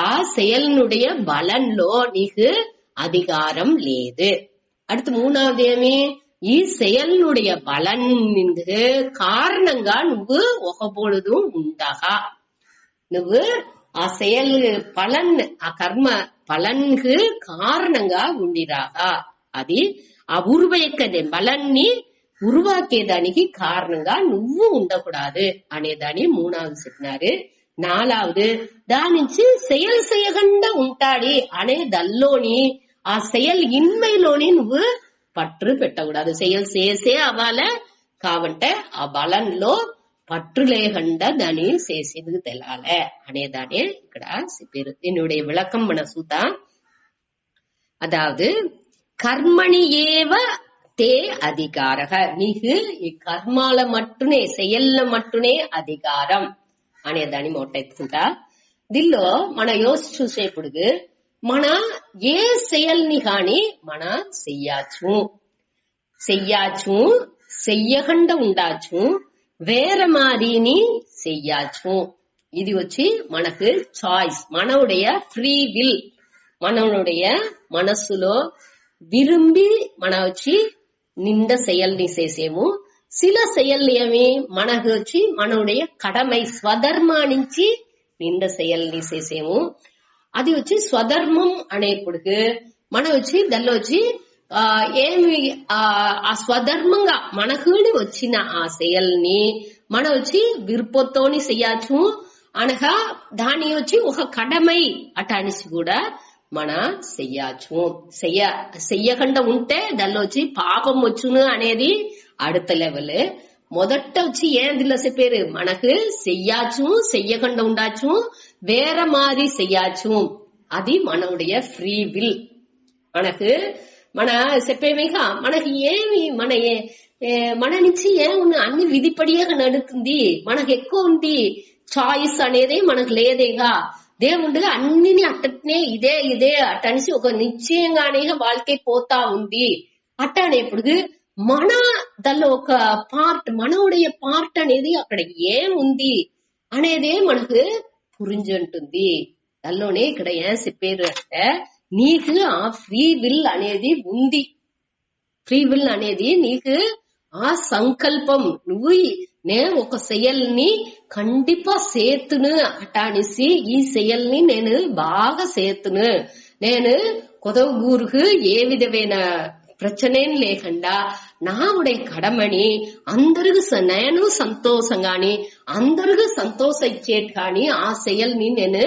ఆ செயல்னுடைய బలంలో నీకు అధికారం లేదు. அடுத்து மூணாவது ఏమి ఈ செயல்னுடைய బలానికి కారణంగా నువ్వు ఒకబొழுது ఉండగా నువ్వు ఆ செயல் பலன் ఆ కర్మ பலனுக்கு కారణంగా ఉండిరాగా అది ఆ ఉరువయక్కదే బలాన్ని ఉరువాకేదానికి కారణంగా నువ్వు ఉండకూడదు అనేదాన్ని మూడవది చెప్పినారు. నాలుగవది దాని నుంచి செயல் செய்யகண்ட ఉంటాడి అనే దల్లోని ఆ செயல் ఇన్మైలోని నువ్వు పట్టు పెట్టకూడదు. செயல் చేసే అవ్వాలే కావంటే ఆ బలంలో పట్టు లేకుండా దాన్ని చేసేందుకు తెలాలే అనేదాన్ని ఇక్కడ చెప్పారు. என்னுடைய விளக்கம் మన సూత அதாவது கர்மணி ஏவ தே அதிகாரக నీకు ఈ కర్మాల మట్టునే செயல்ல మట్టునే అధికారం అనేదాన్ని మొట్ట ఎత్తుకుంటా. దీనిలో మన యోసి చూసేప్పుడు మన ఏ செயల్ని కాని మన చెయ్యచ్చు చెయ్యకండ ఉండచ్చు, వేరే మాదిని చెయ్యచ్చు. ఇది వచ్చి మనకు చాయిస్, మనవుடைய ఫ్రీ విల్, మనవుடைய మనస్సులో విరుంబి మన వచ్చి నింద செயల్ని చేసేము. சில செயல் ఏమి మనకు వచ్చి మనవుடைய கடமை స్వధర్మా నుంచి నింద செயల్ని చేసేము. అది వచ్చి స్వధర్మం అనేప్పుడు మన వచ్చి దానిలో వచ్చి ఏమి ఆ స్వధర్మంగా మనకు వచ్చిన ఆ செயల్ని మన వచ్చి విరుపొత్తోని చెయ్యచ్చు అనగా దాని వచ్చి ఒక కడమై అటానిసి కూడా మన చెయ్యచ్చు. చెయ్యకుండా ఉంటే దానిలో వచ్చి పాపం వచ్చును అనేది அடுத்த லெவல். మొదట వచ్చి ఏందిలో చెప్పారు మనకు చెయ్యచ్చు, చెయ్యకుండా ఉండచ్చు, వేర మారి చెయ్యచ్చు. అది మనవుடைய ఫ్రీ విల్. మనకు మన చెప్పేమేగా మనకి ఏమి మన నుంచి ఏమున్నా అన్ని విధిపడిగా నడుతుంది, మనకు ఎక్కువ ఉంది చాయిస్ అనేది మనకు లేదేగా. దేవుడు అన్నిని అట్టనే ఇదే అట్టనిసి ఒక నిశ్చయంగానే వాళ్ళకే పోతా ఉంది. అట్ట అనేప్పుడు మన దానిలో ఒక పార్ట్, మనవుடைய పార్ట్ అనేది అక్కడ ఏముంది అనేదే మనకు పురింజంటుంది. దానిలోనే ఇక్కడ ఏం చెప్పారు అంటే నీకు ఆ ఫ్రీ విల్ అనేది ఉంది. ఫ్రీ విల్ అనేది నీకు ఆ సంకల్పం, నువ్వు నేను ఒక செயల్ని కండిపా సేతును అటానిసి ఈ செயల్ని నేను బాగా సేతును, నేను కొదవూరుకు ఏ విధమైన ప్రచనేం లేకుండా నావుడే కడమని అందరికి నేను సంతోషంగాని అందరికి సంతోషం ఇచ్చేది కానీ ఆ செயల్ని నేను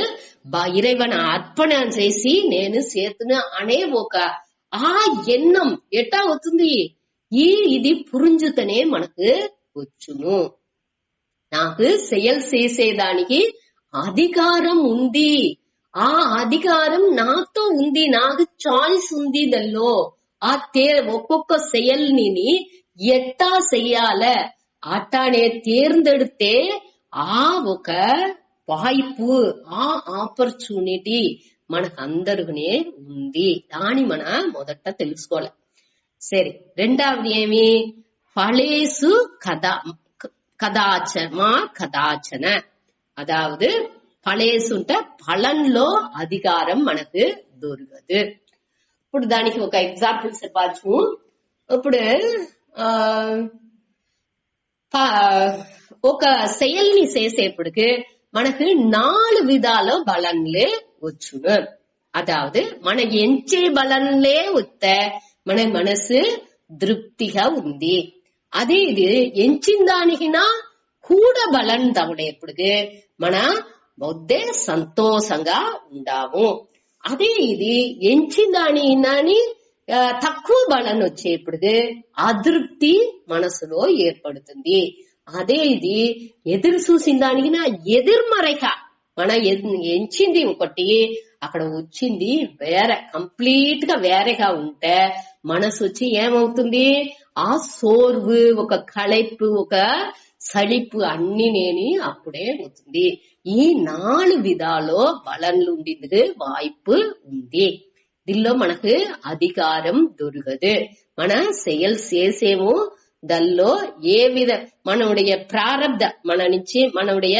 ఇறைవన అర్పణ చేసి నేను చేతును అనే ఒక ఆ ఎన్నం ఎట్టా అవుతుంది, ఇది పురింజుతనే మనకు వచ్చును. నాకు செயல் చేసేదానికి అధికారం ఉంది, ఆ అధికారం నాతో ఉంది, నాకు చాయిస్ ఉంది. దానిలో ఆ ఒక్కొక్క செயల్ని ఎట్టా చెయ్యాల అట్టానే తేర్ந்தெடுతే ఆ ఒక వాయిపు ఆ ఆపర్చునిటీ మనకందరికనే ఉంది. దాని మన మొదట తెలుసుకోవాలి. సరే, రెండవది ఏమి? ఫళేసు కదాచన. அதாவது பழேசுంటే பலன்లో అధికారం మనకు దొరకదు. ఇప్పుడు దానికి ఒక ఎగ్జాంపుల్ చెప్పచ్చు. ఇప్పుడు ఒక செயல்ని చేసేప్పటికి మనకు 4 విధాల బలన్లే వచ్చును. அதாவது మన ఎంచే బలన్లే వస్తే మన మనసు తృప్తిగా ఉంది. అదే ఇది ఎంచిన దానికినా కూడా బలం తవడేప్పటికి మన బొద్దే సంతోషంగా ఉండాము. అదే ఇది ఎంచిన దాని తక్కువ బలం వచ్చేప్పటికి అతృప్తి మనసులో ఏర్పడుతుంది. అదే ఇది ఎదురు చూసిన దానికి ఎదుర్మరైక మన ఎంచింది ఒకటి, అక్కడ వచ్చింది వేరే, కంప్లీట్ గా వేరేగా ఉంటే మనసు వచ్చి ఏమవుతుంది? ఆ సోర్వు, ఒక కళైపు, ఒక సళిపు అన్ని నేని అప్పుడే అవుతుంది. ఈ 4 విధాలో బలంలు ఉండింది వాய்ப்பு ఉంది. దీనిలో మనకు అధికారం దొరకదు. మన செயல் చేసేమో దానిలో ఏ విధ మనవుடைய ప్రారబ్ధ మన నుంచి, మనవుடைய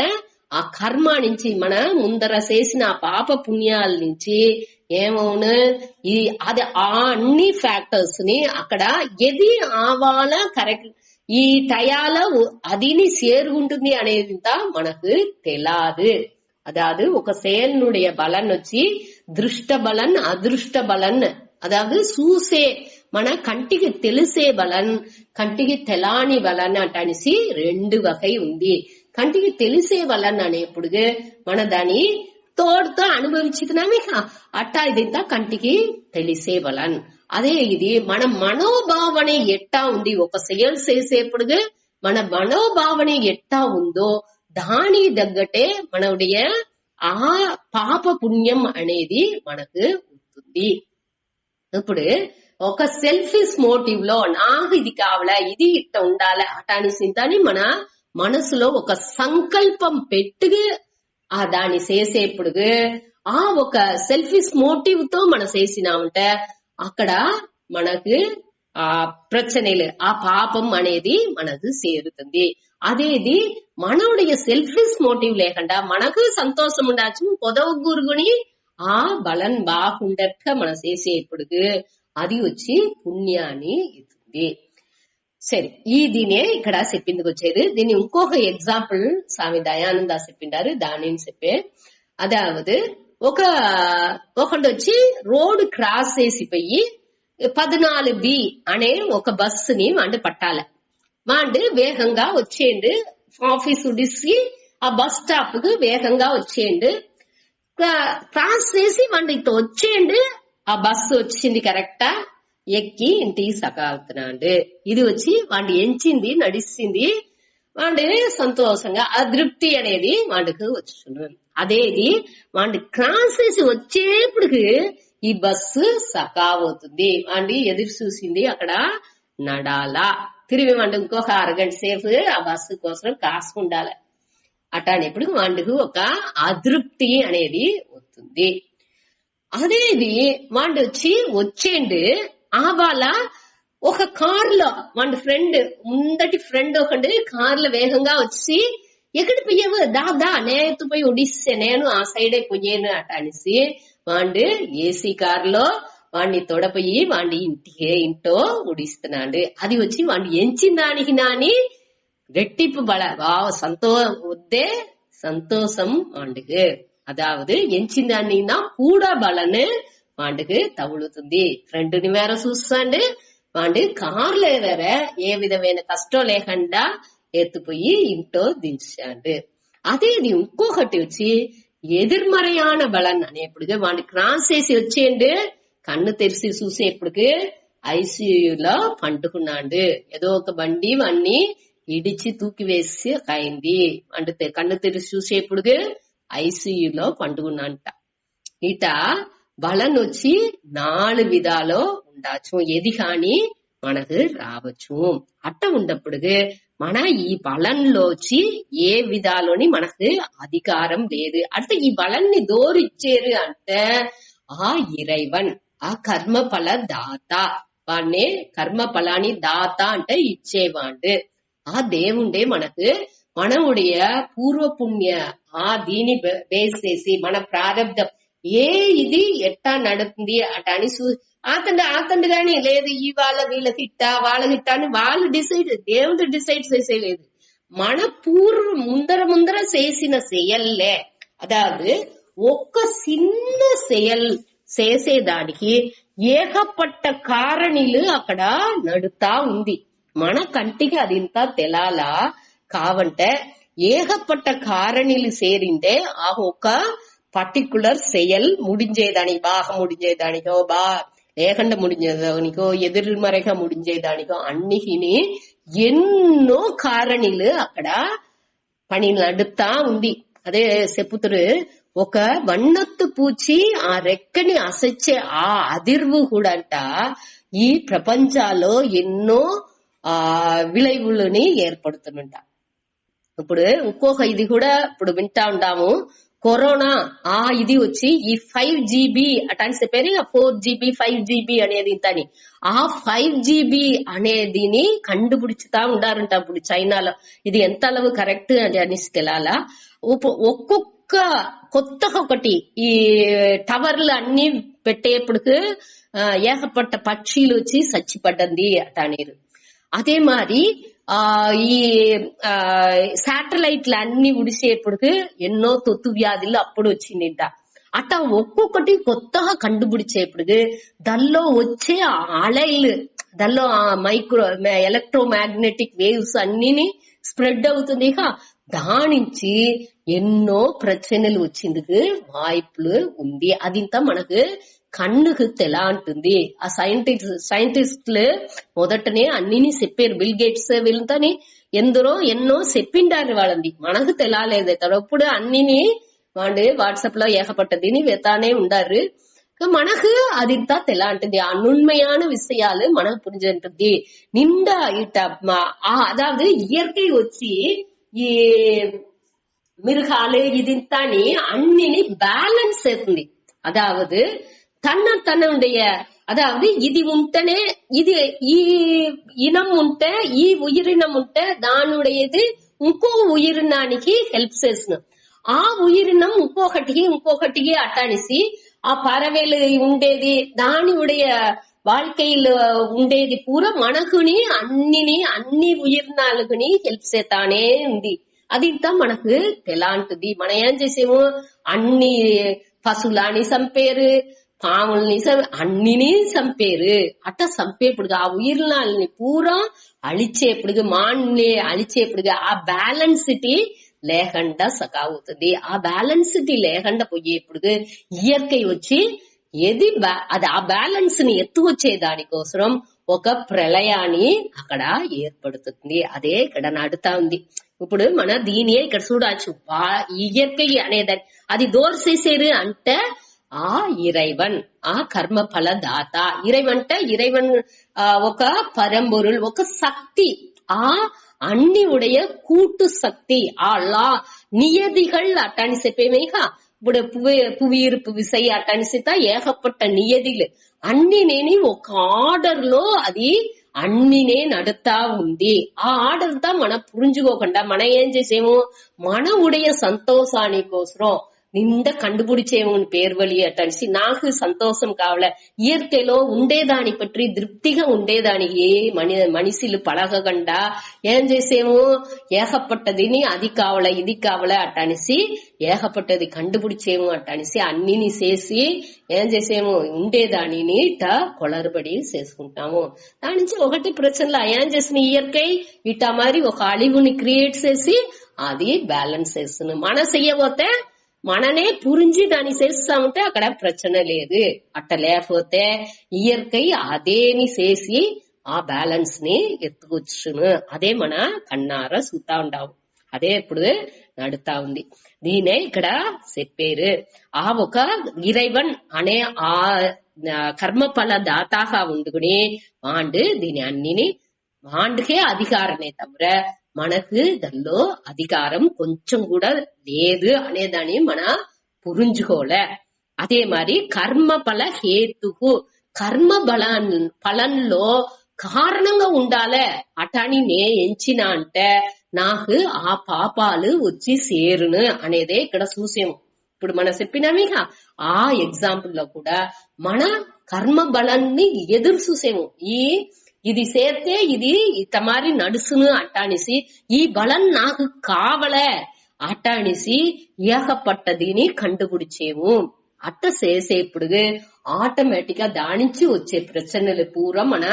ఆ కర్మ నుంచి, మన ముందర చేసిన ఆ పాప పుణ్యాల నుంచి ఏమవును అది ఆ అన్ని ఫ్యాక్టర్స్ ని అక్కడ ఎది ఆవాల కరెక్ట్ ఈ టయాల అదిని చేరుకుంటుంది అనేది మనకు తెలాదు. அதாவது ఒక செயலுடைய பலன் వచ్చి దృష్ట బలన్, అదృష్ట బలన్. అதாவது చూసే మన కంటికి తెలిసే బలన్, కంటికి తెలాని బలన్ అటనిసి 2 వగై ఉంది. కంటికి తెలిసే బలన్ అనేప్పుడు మన దాని తోడుతో అనుభవించుకున్నామే అట్టా ఇదంతా కంటికి తెలిసే బలన్. అదే ఇది మన మనోభావన ఎట్టా ఉంది, ఒక செயல் చేసేప్పుడు మన మనోభావన ఎట్టా ఉందో దాని తగ్గట్టే మనవుடைய ఆ పాప పుణ్యం అనేది మనకు ఉంటుంది. ఇప్పుడు ఒక సెల్ఫిష్ మోటివ్ లో నాకు ఇది కావాలా, ఇది ఇట్ట ఉండాలి అటానిసిందని మన మనసులో ఒక సంకల్పం పెట్టి ఆ దాన్ని చేసేప్పుడు ఆ ఒక సెల్ఫిష్ మోటివ్ తో మనం చేసినామంటే అక్కడ మనకు ఆ ప్రచనలు, ఆ పాపం అనేది మనకు చేరుతుంది. అదేది మనవుடைய సెల్ఫిష్ మోటివ్ లేకుండా మనకు సంతోషం ఉండొచ్చు, పొదవగురుగుని ఆ బలం బాగుండక మనం చేసేప్పుడు అది వచ్చి పుణ్యాన్ని ఇస్తుంది. సరే, ఈ దీనే ఇక్కడ చెప్పిందికి వచ్చేది. దీన్ని ఇంకొక ఎగ్జాంపుల్ స్వామి దయానంద చెప్పిండారు, దానిని చెప్పే. అదావదు ఒకటి వచ్చి రోడ్ క్రాస్ చేసిపోయి 14B అనే ఒక బస్సుని వాడి పట్టాల. వాడు వేగంగా వచ్చేయండు, ఆఫీసు డిసి ఆ బస్ స్టాప్ కు వేగంగా వచ్చేయండు. క్రాస్ చేసి వాడి ఇటు వచ్చేయండు, ఆ బస్సు వచ్చింది కరెక్టా, ఎక్కి ఇంటికి సకాలుతున్నాడు. ఇది వచ్చి వాడి ఎంచింది, నడిచింది, వాడి సంతోషంగా అతృప్తి అనేది వాడికి వచ్చును. అదేది వాడి క్రాస్ చేసి వచ్చేప్పటికి ఈ బస్సు సకావవుతుంది. వాడి ఎదురు చూసింది అక్కడ నడాలా, తిరిగి వాడి ఇంకొక అరగంట సేపు ఆ బస్సు కోసం కాసుకుండాలి. అటానేప్పుడు వాడికి ఒక అతృప్తి అనేది వస్తుంది. అదేది వాడు వచ్చి వచ్చేండు ఆ వాళ్ళ ఒక కార్ లో వాడి ఫ్రెండ్, ముందటి ఫ్రెండ్ ఒకటి కార్ లో వేగంగా వచ్చి ఎక్కడి పోయావు, దాదా నేను పోయి ఒడిస్తే నేను ఆ సైడే పోయాను అట అనేసి వాడు ఏసీ కార్ లో వాడిని తొడపోయి వాడి ఇంటో ఉడిస్తున్నాడు. అది వచ్చి వాడిని ఎంచిన దానికి నాని రెట్టింపు బల వద్దే సంతోషం వాడికి. అదావదు ఎంచిన దాన్ని కూడా బలనే వాడికి తగులుతుంది. ఫ్రెండ్ని వేర చూస్తాండు, వాడి కార్లే వేరే ఏ విధమైన కష్టం లేకుండా ఎత్తుపోయి ఇంటో దించాడు. అదే ఇంకొకటి వచ్చి ఎదుర్మరయాన బలన్ అనేప్పుడు వాడి క్రాస్ చేసి వచ్చేయండు, కన్ను తెరిచి చూసేప్పటికి ఐసీయూలో పండుకున్నాడు. ఏదో ఒక బండి వాడిని ఇడిచి తూకి వేసి అయింది. అంటే కన్ను తెరిచి చూసేప్పుడు ఐసీయూలో పండుకున్నాంట. ఇట బలన్ వచ్చి 4 విధాలో ఉండొచ్చు. ఏది కాని మనకు రావచ్చు. అట్ట ఉన్నప్పుడు మన ఈ బలంలోచి ఏ విధాలోని మనకు అధికారం లేదు. అంటే ఈ బలాన్ని దోరిచ్చేరు అంటే ఆ ఇరైవన్, ఆ కర్మ ఫల దాత, వాడిని కర్మ ఫలాన్ని దాత అంటే ఇచ్చేవాడు. ఆ దేవుండే మనకు మనవుடைய పూర్వ పుణ్య ఆ దీని బేస్ చేసి మన ప్రారంధం ఏ ఇది ఎట్టా నడుతుంది అటని ఆతండి గాని లేదు ఇవాళ వీళ్ళకి ఇట్టా వాళ్ళకి ఇట్టా అని వాళ్ళు డిసైడ్, దేవుడు డిసైడ్ చేసేలేదు. మన ముందర చేసిన செயல்லே, అదాவது ఒక్క చిన్న செயல் చేసేదానికి ఏకపట్ట కారణీలు అక్కడ నడుతా ఉంది. మన కంటికి అది ఇంత తెలాలా కావంటే ఏకపట్ట కారణీలు సేరిందే ఆ ఒక పర్టికులర్ செயல் முடிஞ்சேதானிக்கு, బాగా முடிஞ்சేదానికో లేకుండా முடிஞ்சేదానికో ఎదురుమరగా முடிஞ்சేదానికో అన్నిటిని ఎన్నో కారణీలు అక్కడ పని నడుతా ఉంది. అదే చెప్పుతురు, ఒక వన్నత్తు పూచి ఆ రెక్కని అసచ్చే ఆ అదిర్వు కూడా అంట ఈ ప్రపంచాల్లో ఎన్నో విளைவுలని ఏర్పడుతుందంట. ఇప్పుడు ఇంకొక ఇది కూడా ఇప్పుడు వింటా ఉంటాము, కరోనా ఇది వచ్చి ఈ 5GB అటాని చెప్పారు, 4GB 5GB అనేది ఇంతని. ఆ 5GB అనేదిని కండుపుడుచుతా ఉండారంట ఇప్పుడు చైనాలో. ఇది ఎంత అలవు కరెక్ట్ అని అనేసి తెలాలా. ఒక్కొక్క కొత్తగా ఒకటి ఈ టవర్లు అన్ని పెట్టేప్పటికి ఏకపట్ట పక్షీలు వచ్చి చచ్చిపడ్డంది అటానేరు. అదే మరి ఈ శాటిలైట్లు అన్ని ఉడిసేప్పటికి ఎన్నో తొత్తు వ్యాధులు అప్పుడు వచ్చిందింట. అట్లా ఒక్కొక్కటి కొత్తగా కండుబుడిచేప్పటికి దానిలో వచ్చే అలైలు, దానిలో మైక్రో ఎలక్ట్రోమాగ్నెటిక్ వేవ్స్ అన్ని స్ప్రెడ్ అవుతుంది. దానించి ఎన్నో ప్రచనలు వచ్చిందుకు వాய்ப்புలు ఉంది. అదింత మనకు కన్నుకు తెలా అంటుంది. ఆ సైంటిస్టులు మొదటనే అన్నిని చెప్పారు. బిల్ గేట్స్ వీళ్ళతోని ఎన్నో చెప్పిండారు వాళ్ళని, మనకు తెలాలేదు. అప్పుడు అన్నిని వాళ్ళు వాట్సాప్ లో ఏకపట్టదిని వెతానే ఉండారు. మనకు అదింత తెలా అంటుంది. ఆ నుண்மையான విషయాలు మనకు పుంజంటుంది నిండా ఇట. అదాவது ఇయర్కై వచ్చి ఈ మిరుగాలు ఇదింతాని అన్నిని బ్యాలెన్స్ అవుతుంది. అదాவது தன்னுடைய அதாவது இது ఉంటేనే ఇది ఈ ఇనం ఉంటే ఈ ఉయిరినం ఉంటే దానుடையது ఇంకో ఉయిరినానికి హెల్ప్ చేసిన ఆ ఉయిరినం ఇంకొకటికి అట్టానిసి ఆ పరవేలు ఉండేది దానిuடைய வாழ்க்கையில் ఉండేది పూర మనకుని అన్ని ఉయిరినాలుగుని హెల్ప్ చేతానే ఉంది. అది ఇంత మనకు తెలాంటిది. మనం ఏం చేసేమో అన్ని పశువులని చంపేరు, పాముల్ని అన్నిని చంపేరు. అట్ట చంపేప్పుడు ఆ ఉయిర్నాల్ని పూరా అழிచేప్పుడు మాన్ని అழிచేప్పుడు ఆ బ్యాలెన్సిటీ లేకుండా సకావుతుంది. ఆ బ్యాలెన్సిటీ లేకుండా పోయేప్పుడు ఇయర్కై వచ్చి ఏది అది ఆ బ్యాలెన్స్ ని ఎత్తుకొచ్చే దానికోసం ఒక ప్రళయాన్ని అక్కడ ఏర్పడుతుంది. అదే ఇక్కడ నడుతా ఉంది. ఇప్పుడు మన దీనియే ఇక్కడ చూడవచ్చు. ఇయర్కై అనేదాన్ని అది దోర్సేసేరు అంటే ఆ ఇరైవన్, ఆ కర్మ ఫల దాత. ఇరైవంటే ఇరైవన్ ఒక పరంబొరుల్, ఒక శక్తి. ఆ అన్ని ఉடைய கூட்டு சக்தி. ఆ లా நியதிகள் அட்டானி செப்பேமேக ఇప్పుడు புவியிருப்பு விசை అటానిసిత ఏకపట్ట నియదిలు అన్నినేని ఒక ఆర్డర్ లో అది అన్నినే నడుతా ఉంది. ఆ ఆర్డర్ తా మనం పురించుకోకుండా మనం ఏం చేసేమో మన ఉடைய సంతోషాని కోసం నిండా కండుపుడిచేమని పేరు వలి అటనిసి నాకు సంతోషం కావాల. ఇయర్కైలో ఉండేదాని పற்றி తృప్తిగా ఉండేదానికి మనిషిలు పడగకుండా ఏం చేసేమో ఏకపట్టదిని అది కావాల ఇది కావాల అటనిసి ఏకపట్టది కండుపుడిచేమో అటనిసి అన్నిని చేసి ఏం చేసేమో ఉండేదానిని ఇట కొలరబడి చేసుకుంటాము. దాని నుంచి ఒకటి ప్రచనలో ఏం చేసిన ఇయర్కై ఇట మరి ఒక అழிవుని క్రియేట్ చేసి అది బ్యాలెన్స్ చేస్తున్నాం. మన చెయ్యబోతే మననే పురించి దాన్ని చేస్తా ఉంటే అక్కడ ప్రచన లేదు. అట్ట లేకపోతే ఇయర్కై అదేని చేసి ఆ బ్యాలెన్స్ ని ఎత్తుకొచ్చును. అదే మన కన్నార చూతా ఉంటాము. అదే ఇప్పుడు నడుతా ఉంది. దీనే ఇక్కడ చెప్పారు. ఆ ఒక ఇరైవన్ అనే ఆ కర్మఫల దాతాగా ఉండుకుని వాండు దీని అన్నిని వాండుకే అధికారమే తవిర మనకు దానిలో అధికారం కొంచెం కూడా లేదు అనేదాన్ని మన పురించుకోలే. అదే మరి కర్మఫల హేతుకు కర్మ ఫలంలో కారణంగా ఉండాలే అటాని నే ఎంచిన అంటే నాకు ఆ పాపాలు వచ్చి సేరును అనేదే ఇక్కడ చూసాము. ఇప్పుడు మనం చెప్పినామిగా ఆ ఎగ్జాంపుల్ లో కూడా మన కర్మ బలాన్ని ఎదురు చూసాము. ఇది చేస్తే ఇది తమారి నడుసును అట్టానిసి ఈ బలం నాకు కావలే అట్టానిసి ఏకపట్టదిని కండుపుడిచేము. అట్ట చేసేప్పుడు ఆటోమేటిక్ గా దానించి వచ్చే ప్రశ్నలు పూరా మన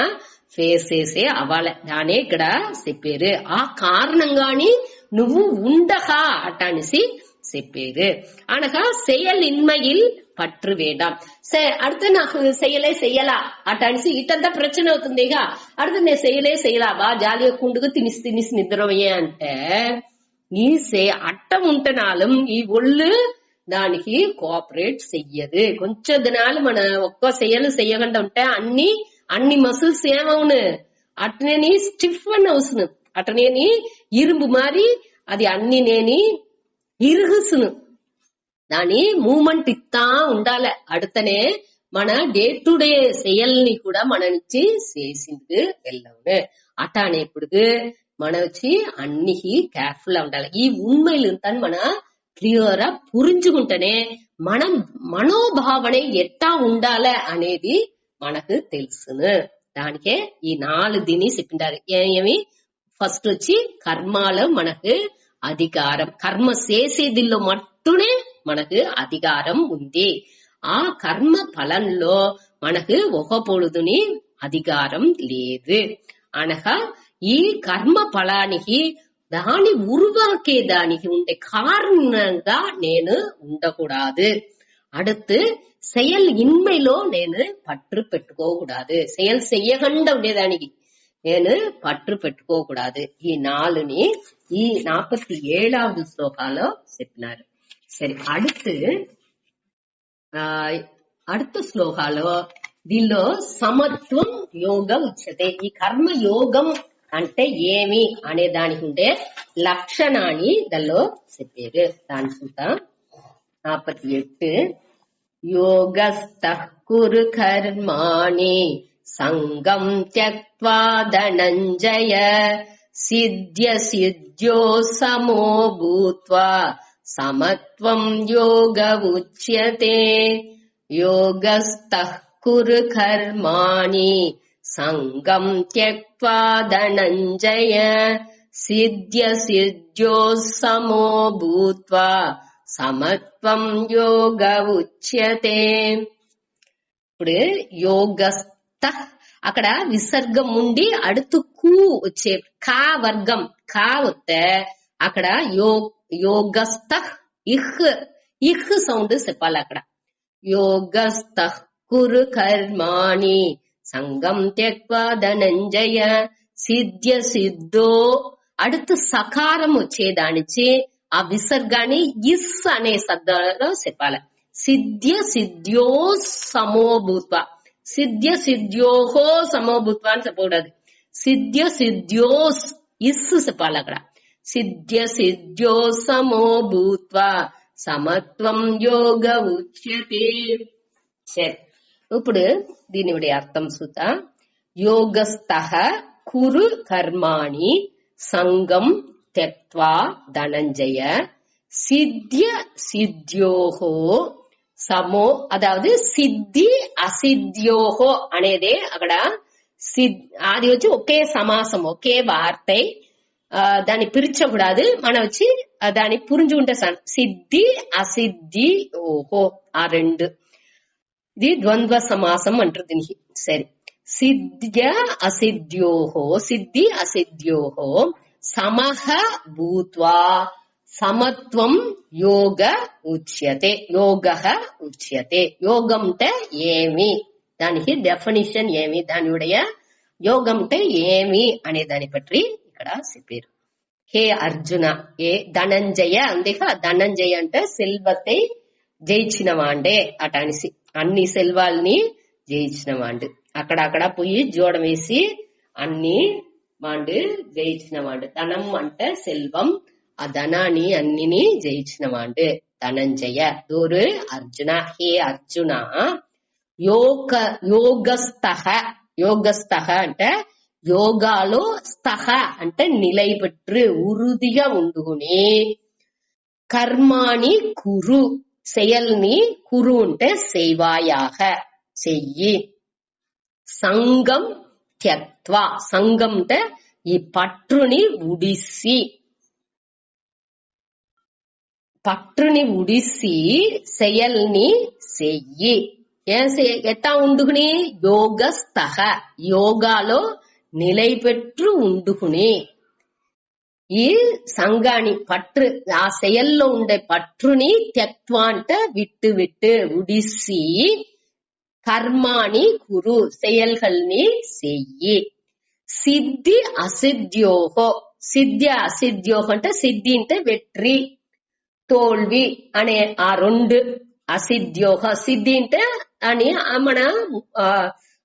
ఫేస్ చేసే అవ్వాలి. దానే ఇక్కడ చెప్పారు. ఆ కారణంగాని నువ్వు ఉండగా అట్టానిసి చెప్పారు. అనగా செயலின்மையில் பற்று வேண்டாம். அடுத்து நான் செய்யலே செய்யலா అటానిసి ఇటంతా ప్రశ్న అవుతుందిగా. அடுத்து నేను செய்யలే செய்யலாవా జాలిగా కుండుకు తినిసి నిద్రపోయే అంటే ఈ అట్టం ఉంటనాలం ఈ ఒళ్ళు దానికి కోఆపరేట్ చెయ్యదు. కొంచెం దినాలు మన ఒక్క చెయ్యకుండా ఉంటే అన్ని మసిల్స్ ఏమవును అట్నేని స్టిఫ్ అని అవసరం. అటనేని ఇరుంబు మారి అది అన్ని నేని ఇరుగుసును. దాని మూమెంట్ ఇస్తా ఉండాలి. అడుతనే మన డే టు డే செயல்ని కూడా మన నుంచి చేసింది వెళ్ళవును. అటానేప్పుడు మన వచ్చి అన్నికి కేర్ఫుల్ గా ఉండాలి. ఈ ఉண்மைలు మన క్లియర్ పురించుకుంటేనే మనం మనోభావన ఎట్టా ఉండాలి అనేది మనకు తెలుసును. దానికే ఈ 4 దీన్ని చెప్పిండారు. ఏమి ఫస్ట్ వచ్చి కర్మాలో మనకు అధికారం, కర్మ చేసేదిలో మట్టునే మనకు అధికారం ఉంది. ఆ కర్మ ఫలంలో మనకు ఒక పొழுதுని అధికారం లేదు. అనగా ఈ కర్మ ఫలానికి దాని ఉరువాకే దానికి ఉండే కారణంగా నేను ఉండకూడదు. அடுத்து செயல் இன்மையிலோ నేను పట్టు పెట్టుకోకూడదు. செயல் செய்யకుండా ఉండేదానికి నేను పట్టు పెట్టుకోకూడదు. ఈ 4ని ఈ 47వ శ్లోకాలో చెప్పినారు. సరే, அடுத்த శ్లోకాలో దీనిలో సమత్వం యోగ ఉచ్యతే. ఈ కర్మ యోగం అంటే ఏమి అనే దానికి ఉండే లక్షణాన్ని దానిలో చెప్పారు. దాని చూద్దాం. 48 యోగస్థః కురు కర్మాణి సంగం త్యక్త్వా ధనంజయ సిద్ధ్య సిద్ధ్యో సమో భూత్వా సమత్వం యోగ ఉచ్యతే. యోగస్థః కురు కర్మాణి సంగం త్యక్త్వా ధనంజయ సిద్ధ్య సిద్ధ్యో సమో భూత్వా సమత్వం యోగ ఉచ్యతే. ఇప్పుడు యోగస్థ అక్కడ విసర్గం ఉండి అడుతు కు వచ్చే కా వర్గం కా వస్తే అక్కడ యోగస్థ ఇహ్ సౌండ్ చెప్పాలి. అక్కడ యోగస్థ కురు కర్మాణి సంగం త్యక్త్వా ధనంజయ సిద్ధ్య సిద్ధో అడుతు సకారం వచ్చేదానిచి ఆ విసర్గాన్ని ఇస్ అనే శబ్దంలో చెప్పాలి. సిద్ధ్య సిద్ధ్యో సమోభూత్వ, సిద్ధ్య సిద్ధ్యోహో సమోభూత్వ అని చెప్పకూడదు. సిద్ధ్య సిద్ధ్యోస్ ఇస్ చెప్పాలి. అక్కడ సిద్ధ్య సిద్ధ్యో సమోభూత్వ సమత్వం యోగ ఉచ్యతే. సరే, ఇప్పుడు దీని అర్థం సుత. యోగస్థః కురు కర్మాణి సంగం త్యక్త్వా ధనంజయ సిద్ధ్య సిద్ధ్యోహో సమో, అదాவது సిద్ధి అసిద్ధ్యోహో అనేదే అక్కడ అది వచ్చి ఒకే సమాసం, ఒకే వార్తై. దాన్ని పిరిచకూడదు, మనం వచ్చి దాన్ని పురించుకుంటే సిద్ధి అసిద్ధి ఓహో ఆ రెండు. ఇది ద్వంద్వ సమాసం అంటారు దీనికి. సరే, సిద్ధ్య అసిద్ధ్యోహో సిద్ధి అసిద్ధ్యోహో సమః భూత్వా సమత్వం యోగ ఉచ్యతే. యోగః ఉచ్యతే. యోగం అంటే ఏమి, దానికి డెఫినిషన్ ఏమి, దాని యోగం అంటే ఏమి అనే దాన్ని పற்றி ఇక్కడ చెప్పారు. హే అర్జున ఏ ధనంజయ అందేక ధనంజయ అంటే సెల్వத்தை జయించిన వాండే అట అనేసి అన్ని సెల్వాల్ని జయించిన వాండు అక్కడ పోయి జోడం వేసి అన్ని వాండు జయించిన వాండు ధనం అంటే సెల్వం ఆ ధనాన్ని అన్నిని జయించిన వాండు ధనంజయ దూరు అర్జున హే అర్జున యోగస్థ అంటే యోగాలో స్థహ అంటే నిలైపెట్టు ఉరుదిగా ఉండుకుని కర్మాని కురు செயல்ని కురు అంటే సేవాయాగ చెయ్యి సంగం త్యక్వా సంగం అంటే ఈ పట్టుని ఉడిసి செயల్ని చెయ్యి ఎట్టా ఉండుకుని యోగస్థహ యోగాలో నిలైపెట్టు ఉండుకుని ఈ సంఘాన్ని పట్టు ఆ செயల్లో ఉండే పట్టుని త్యక్వా అంటే విట్టు ఉడిసి కర్మాని కురు செயல்கள்ని చెయ్యి సిద్ధి అసిద్ధ్యోహో అసిద్ధ్యోహో అంటే సిద్ధి అంటే వెట్రి తోల్వి అనే ఆ రెండు అసిద్ధ్యోహ సిద్ధి అంటే అని మన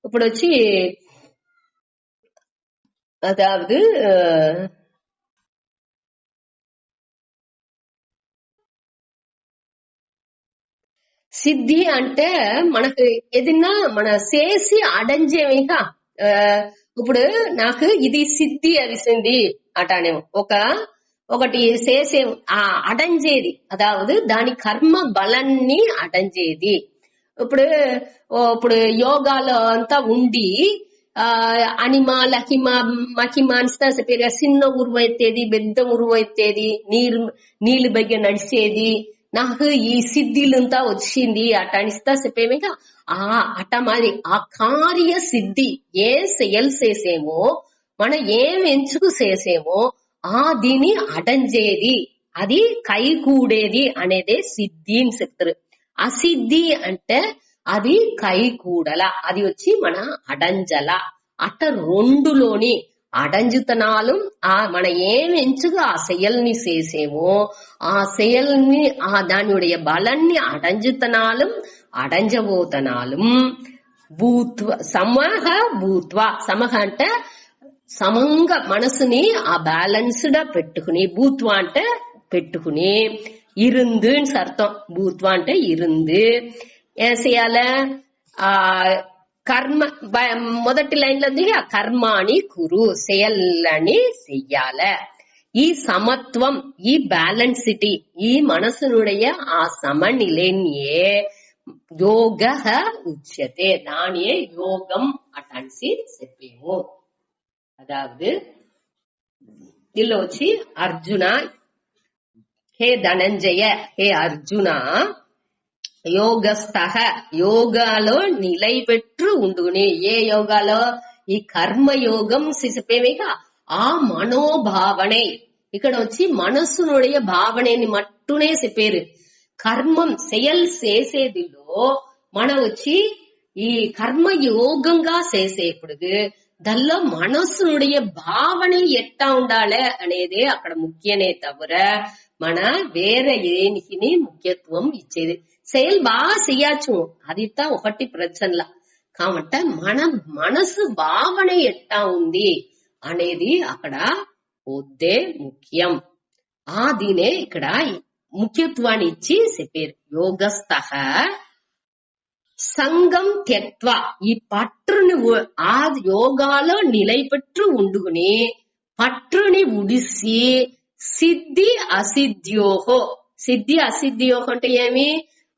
ఇప్పుడు వచ్చి అదావదు సిద్ధి అంటే మనకు ఏదన్నా మన చేసి అడంజేమిగా ఇప్పుడు నాకు ఇది సిద్ధి అవిసింది అటానేమో ఒకటి చేసే ఆ అడంజేది అదావదు దాని కర్మ బలాన్ని అడంజేది ఇప్పుడు యోగాలో అంతా ఉండి అనిమ లహిమ మహిమ అనిస్తా చెప్పారు చిన్న ఉరువైతేది పెద్ద ఉరువైతేది నీళ్ళు బగ్గ నడిచేది నాకు ఈ సిద్ధిలంతా వచ్చింది అట అనిస్తా చెప్పేమేగా అట మరి ఆ కార్య సిద్ధి ఏ செயல் చేసేమో మనం ఏం ఎంచుకు చేసేమో దీని అడంజేది అది కైకూడేది అనేదే సిద్ధి అని చెప్తారు అసిద్ధి అంటే అది కైకూడల అది వచ్చి మన అడంజల అట్ట రెండులోని అడంజుతనాలు మన ఏం ఎంచుగా ఆ செயల్ని చేసేమో ఆ செயల్ని దానియుடைய బలాన్ని అడంజుతనాలు అడంజబోతనాలు సమహ అంటే సమంగా మనసుని ఆ బ్యాలెన్స్డ్ పెట్టుకుని భూత్వ అంటే పెట్టుకుని ఇరుందు అని అర్థం భూత్వ అంటే ఇరుందు ఏం చేయాల కర్మ మొదటి లైన్ లో దిగి ఆ కర్మాని కురు செயల్ని చెయ్యాల ఈ సమత్వం ఈ బ్యాలెన్సిటీ ఈ మనసునుடைய ఆ సమநிலையே యోగ ఉచ్యతే దానియే యోగం అటన్సి చెప్పేము అదావదు దీనిలో వచ్చి అర్జున హే ధనంజయ హే అర్జున యోగస్థ యోగాలో నిలైపెట్టు ఉండుని ఏ యోగాలో ఈ కర్మయోగం చెప్పేమేగా ఆ మనోభావనే ఇక్కడ వచ్చి మనస్సునుடைய భావనేని మట్టునే చెప్పారు కర్మం செயல் చేసేదిలో మన వచ్చి ఈ కర్మయోగంగా చేసేప్పుడు దానిలో మనస్సునుடைய భావனை ఎట్టా ఉండాలి అనేదే అక్కడ ముఖ్యనే తవిర మన వేరే ఏనికి ముఖ్యత్వం ఇచ్చేది செயல் బాగా చెయ్యచ్చు అదితా ఒకటి ప్రచనల కాబట్టి మన మనసు భావన ఎట్టా ఉంది అనేది అక్కడ వద్దే ముఖ్యం దీనే ఇక్కడ ముఖ్యత్వాన్ని ఇచ్చి చెప్పారు యోగస్థ సంగం త్యక్వ ఈ పట్టుని ఆ యోగాలో నిలైపెట్టు ఉండుకుని పట్టుని ఉడిసి సిద్ధి అసిద్ధ్యోహో అంటే ఏమి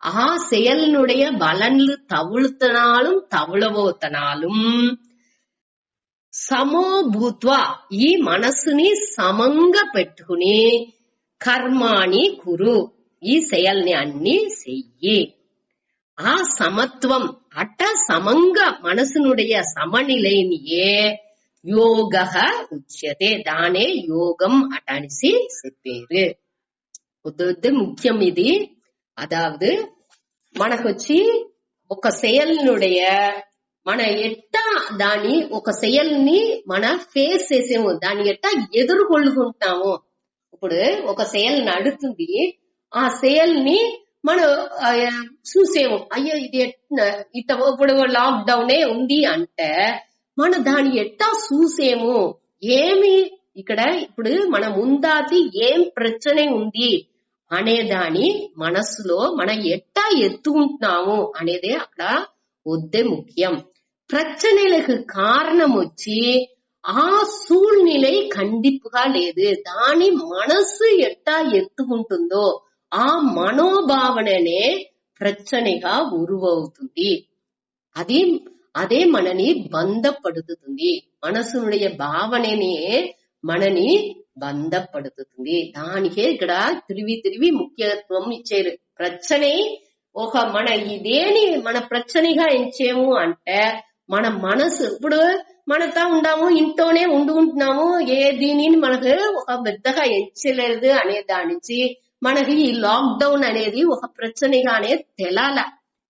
ఆ செயல்னுடைய பலன்లు తవుళబోతనాలు సమోభూత్వ ఈ మనసుని సమంగా పెట్టుకుని కర్మాని కురు ఈ செயల్ని అన్ని చెయ్యి ఆ సమత్వం అట్ట సమంగా మనసునుடைய సమநிலையே యోగ ఉచ్యతే దానే యోగం అటనిసి చెప్పారు ముఖ్యం ఇది అదావదు మనకొచ్చి ఒక செயல்னுடைய మన ఎట్టా దాని ఒక செயల్ని మన ఫేస్ చేసేమో దాన్ని ఎట్టా ఎదుర్కొల్లుకుంటామో ఇప్పుడు ఒక సేల్ నడుతుంది, ఆ సేల్ ని మనం చూసేము, అయ్యో ఇది ఇప్పుడు లాక్ డౌనే ఉంది అంటే మనం దాన్ని ఎట్టా చూసేము, ఏమి ఇక్కడ ఇప్పుడు మన ముందాతి ఏం ప్రశ్న ఉంది అనే దాని మనసులో మనం ఎట్టా ఎత్తుకుంటున్నాము అనేదే అక్కడ వద్దే ముఖ్యం. பிரச்சனைகளுக்கு காரணம் వచ్చి ఆ సూழ்நிலை ఖండిపుగా లేదు, దాని మనసు ఎట్టా ఎత్తుకుంటుందో ఆ మనోభావననే ప్రశ్నగా ఉరువవుతుంది. అది అదే మనని బంధపడుతుంది, మనసునుடைய భావననే మనని బంధపడుతుంది. దానికే ఇక్కడ తిరిగి ముఖ్యత్వం ఇచ్చారు. ప్రశ్నే ఒక మన ఇదేని మన ప్రశ్నగా ఎంచేము అంటే మన మనసు ఇప్పుడు మనతో ఉండాము, ఇంట్లోనే ఉంటున్నాము, ఏ దీనిని మనకు ఒక పెద్దగా ఎంచలేదు అనే దాని నుంచి మనకి ఈ లాక్ డౌన్ అనేది ఒక ప్రశ్నగానే తెలాల.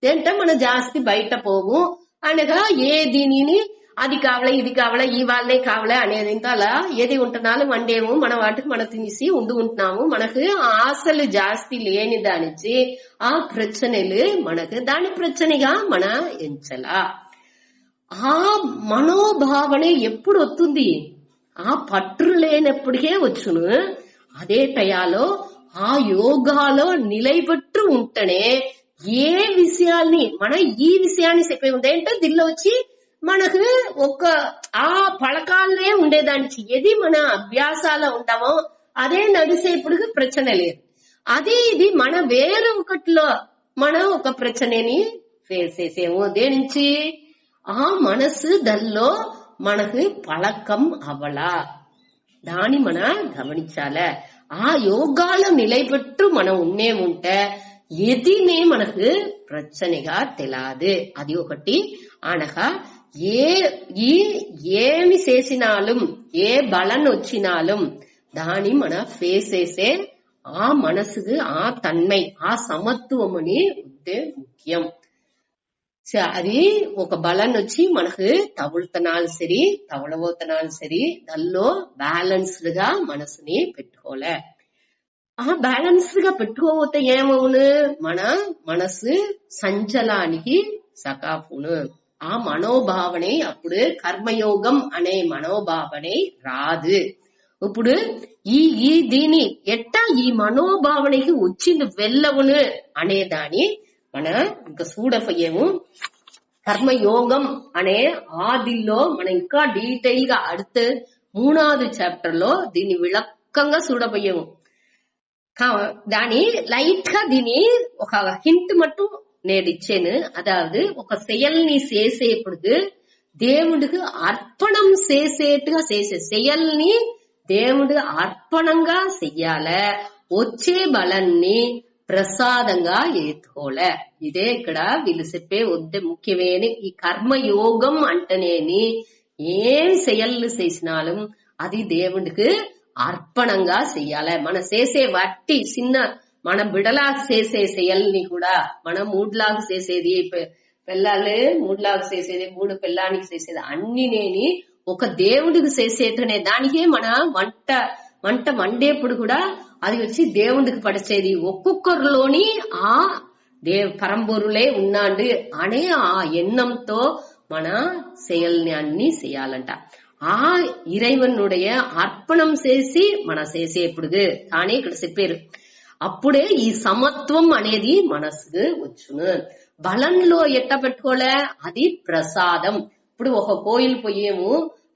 అంటే మనం జాస్తి బయట పోము అనగా ఏ దీనిని అది కావాలా ఇది కావాలా ఈ వాళ్ళే కావాలా అనేది ఇంకా అలా ఏది ఉంటున్నాను వండేము, మన వాటికి మనం తినేసి ఉంటున్నాము. మనకు ఆశలు జాస్తి లేని దానిచ్చి ఆ ప్రశ్నలు మనకు దాని ప్రశ్నగా మన ఎంచలా. ఆ మనోభావన ఎప్పుడు వస్తుంది, ఆ పట్టు లేనప్పటికే వచ్చును. అదే టయాలో ఆ యోగాలో నిలబెట్టు ఉంటేనే ఏ విషయాల్ని మన ఈ విషయాన్ని చెప్పే ఉంది అంటే దీనిలో వచ్చి మనకు ఒక ఆ పలకాలనే ఉండేదానికి ఏది మన అభ్యాసాలు ఉంటామో అదే నడిసేప్పుడు ప్రశ్న లేదు. అదే ఇది మన వేరే ఒకటిలో మనం ఒక ప్రశ్నని ఫేస్ చేసేమో దేనించి ఆ మనసు దానిలో మనకు పలకం అవలా, దాన్ని మన గమనించాల. ఆ యోగాలో నిలబెట్టు మనం ఉన్నేముంటే ఎదినే మనకు ప్రశ్నగా తెలాదు. అది ఒకటి అనగా ఏమి చేసినాலும் ఏ బలం వచ్చినాலும் దాని మన ఫేస్ చేసే ఆ మనసుకు ఆ తన్మై ఆ సమత్వముని ఉంటే ముఖ్యం. అది ఒక బలం వచ్చి మనకు తగులుతనాలు సరి తవలబోతనాలు సరి దానిలో బ్యాలెన్స్డ్ గా మనసుని పెట్టుకోలే. ఆ బ్యాలెన్స్డ్ గా పెట్టుకోపోతే ఏమవును, మన మనసు సంచలానికి సకాపును. ఆ మనోభావనే అప్పుడు కర్మయోగం అనే మనోభావనే రాదు. ఇప్పుడు ఈ దీని ఎట్టా ఈ మనోభావనకి వచ్చింది వెళ్ళవును అనే దాని మన ఇంకా చూడపోయేము. కర్మయోగం అనే ఆదిలో మనం ఇంకా డీటెయిల్ గా அடுத்த 3வது చాప్టర్ లో దీన్ని విளக்கంగా చూడపోయేము. దాని లైట్ గా దీని ఒక హింట్ మట్టు నేను ఇచ్చాను. అదావదు ఒక செயల్ని చేసేప్పుడు దేవుడికి అర్పణం చేసేట్టుగా చేసే செயల్ని దేవుడు అర్పణంగా చెయ్యాల, వచ్చే బలాన్ని ప్రసాదంగా ఏతుకోలే. ఇదే ఇక్కడ వీళ్ళు చెప్పే వద్దే ముఖ్యమైన ఈ కర్మయోగం అంటేనేని ఏం செயల్లు చేసినాலும் అది దేవుడికి అర్పణంగా చెయ్యాలి. మనం చేసే వట్టి చిన్న మన బిడలాగా చేసే செயల్ని కూడా మనం మూడులాగా చేసేది పిల్లలే మూడులాగా చేసేది 3 పిల్లానికి చేసేది అన్ని నేని ఒక దేవుడికి చేసేటనే దానికే మన వంట వండేప్పుడు కూడా అది వచ్చి దేవుడికి పడిచేది. ఒక్కొక్కరిలోని ఆ పరంబొరులే ఉన్నాడు అనే ఆ ఎన్నంతో మన செயల్ని అన్ని చేయాలంట. ఆ ఇరైవనుடைய అర్పణం చేసి మన చేసేప్పుడు కానీ ఇక్కడ చెప్పారు. అప్పుడే ఈ సమత్వం అనేది మనసుకు వచ్చును. బలంలో ఎట్ట పెట్టుకోలే, అది ప్రసాదం. ఇప్పుడు ఒక కోయిల్ పోయేము,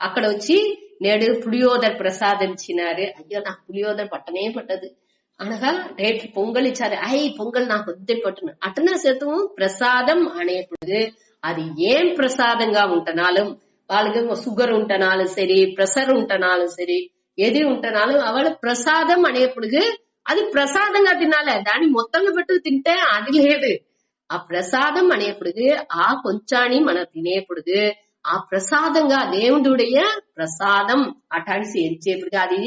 అక్కడ వచ్చి నేడు పులియోదర ప్రసాదం ఇచ్చినారు. అయ్యో నాకు పులియోదర పట్టనే పట్టదు అనగా రేపు పొంగల్ ఇచ్చారు, పొంగల్ నాకు వద్దే పట్టును అటనా శాతం ప్రసాదం అనేప్పుడు అది ఏం ప్రసాదంగా ఉంటనాலும் వాళ్ళకి షుగర్ ఉంటనాలు సరి ప్రెషర్ ఉంటనాలు సరి ఏది ఉంటనాలు వాళ్ళ ప్రసాదం అనేప్పుడు అది ప్రసాదంగా తినాలి. దాన్ని మొత్తంగా పెట్టు తింటే అది లేదు. ఆ ప్రసాదం అనేప్పుడు ఆ కొంచాన్ని మనం తినేప్పుడు ఆ ప్రసాదంగా దేవుడుடைய ప్రసాదం అటాడిసి ఎంచేప్పుడు అది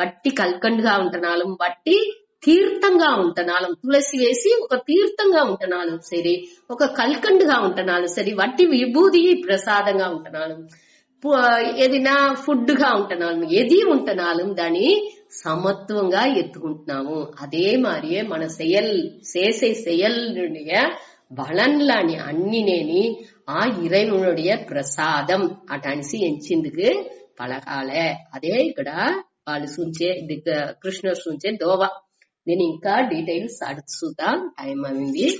వట్టి కల్కండుగా ఉంటనాలం, వట్టి తీర్థంగా ఉంటనాలం, తులసి వేసి ఒక తీర్థంగా ఉంటనాలం సరి, ఒక కల్కండుగా ఉంటనాలు సరి, వట్టి విభూది ప్రసాదంగా ఉంటనాలం, ఏదైనా ఫుడ్ గా ఉంటనాలం, ఏది ఉంటనాలం దాని సమత్వంగా ఎత్తుకుంటున్నాము. అదే మారియే మన చేసే செயலுடைய பலன்லாని అన్నినేని ఆ ఇరైవనుடைய ప్రసాదం అటనిసి ఎంచిందుకు పలకాలే. అదే ఇక్కడ వాళ్ళు సూంచే కృష్ణ సూంచే దోవ. నేను ఇంకా డీటెయిల్స్ అడుగుతా టైం అయింది.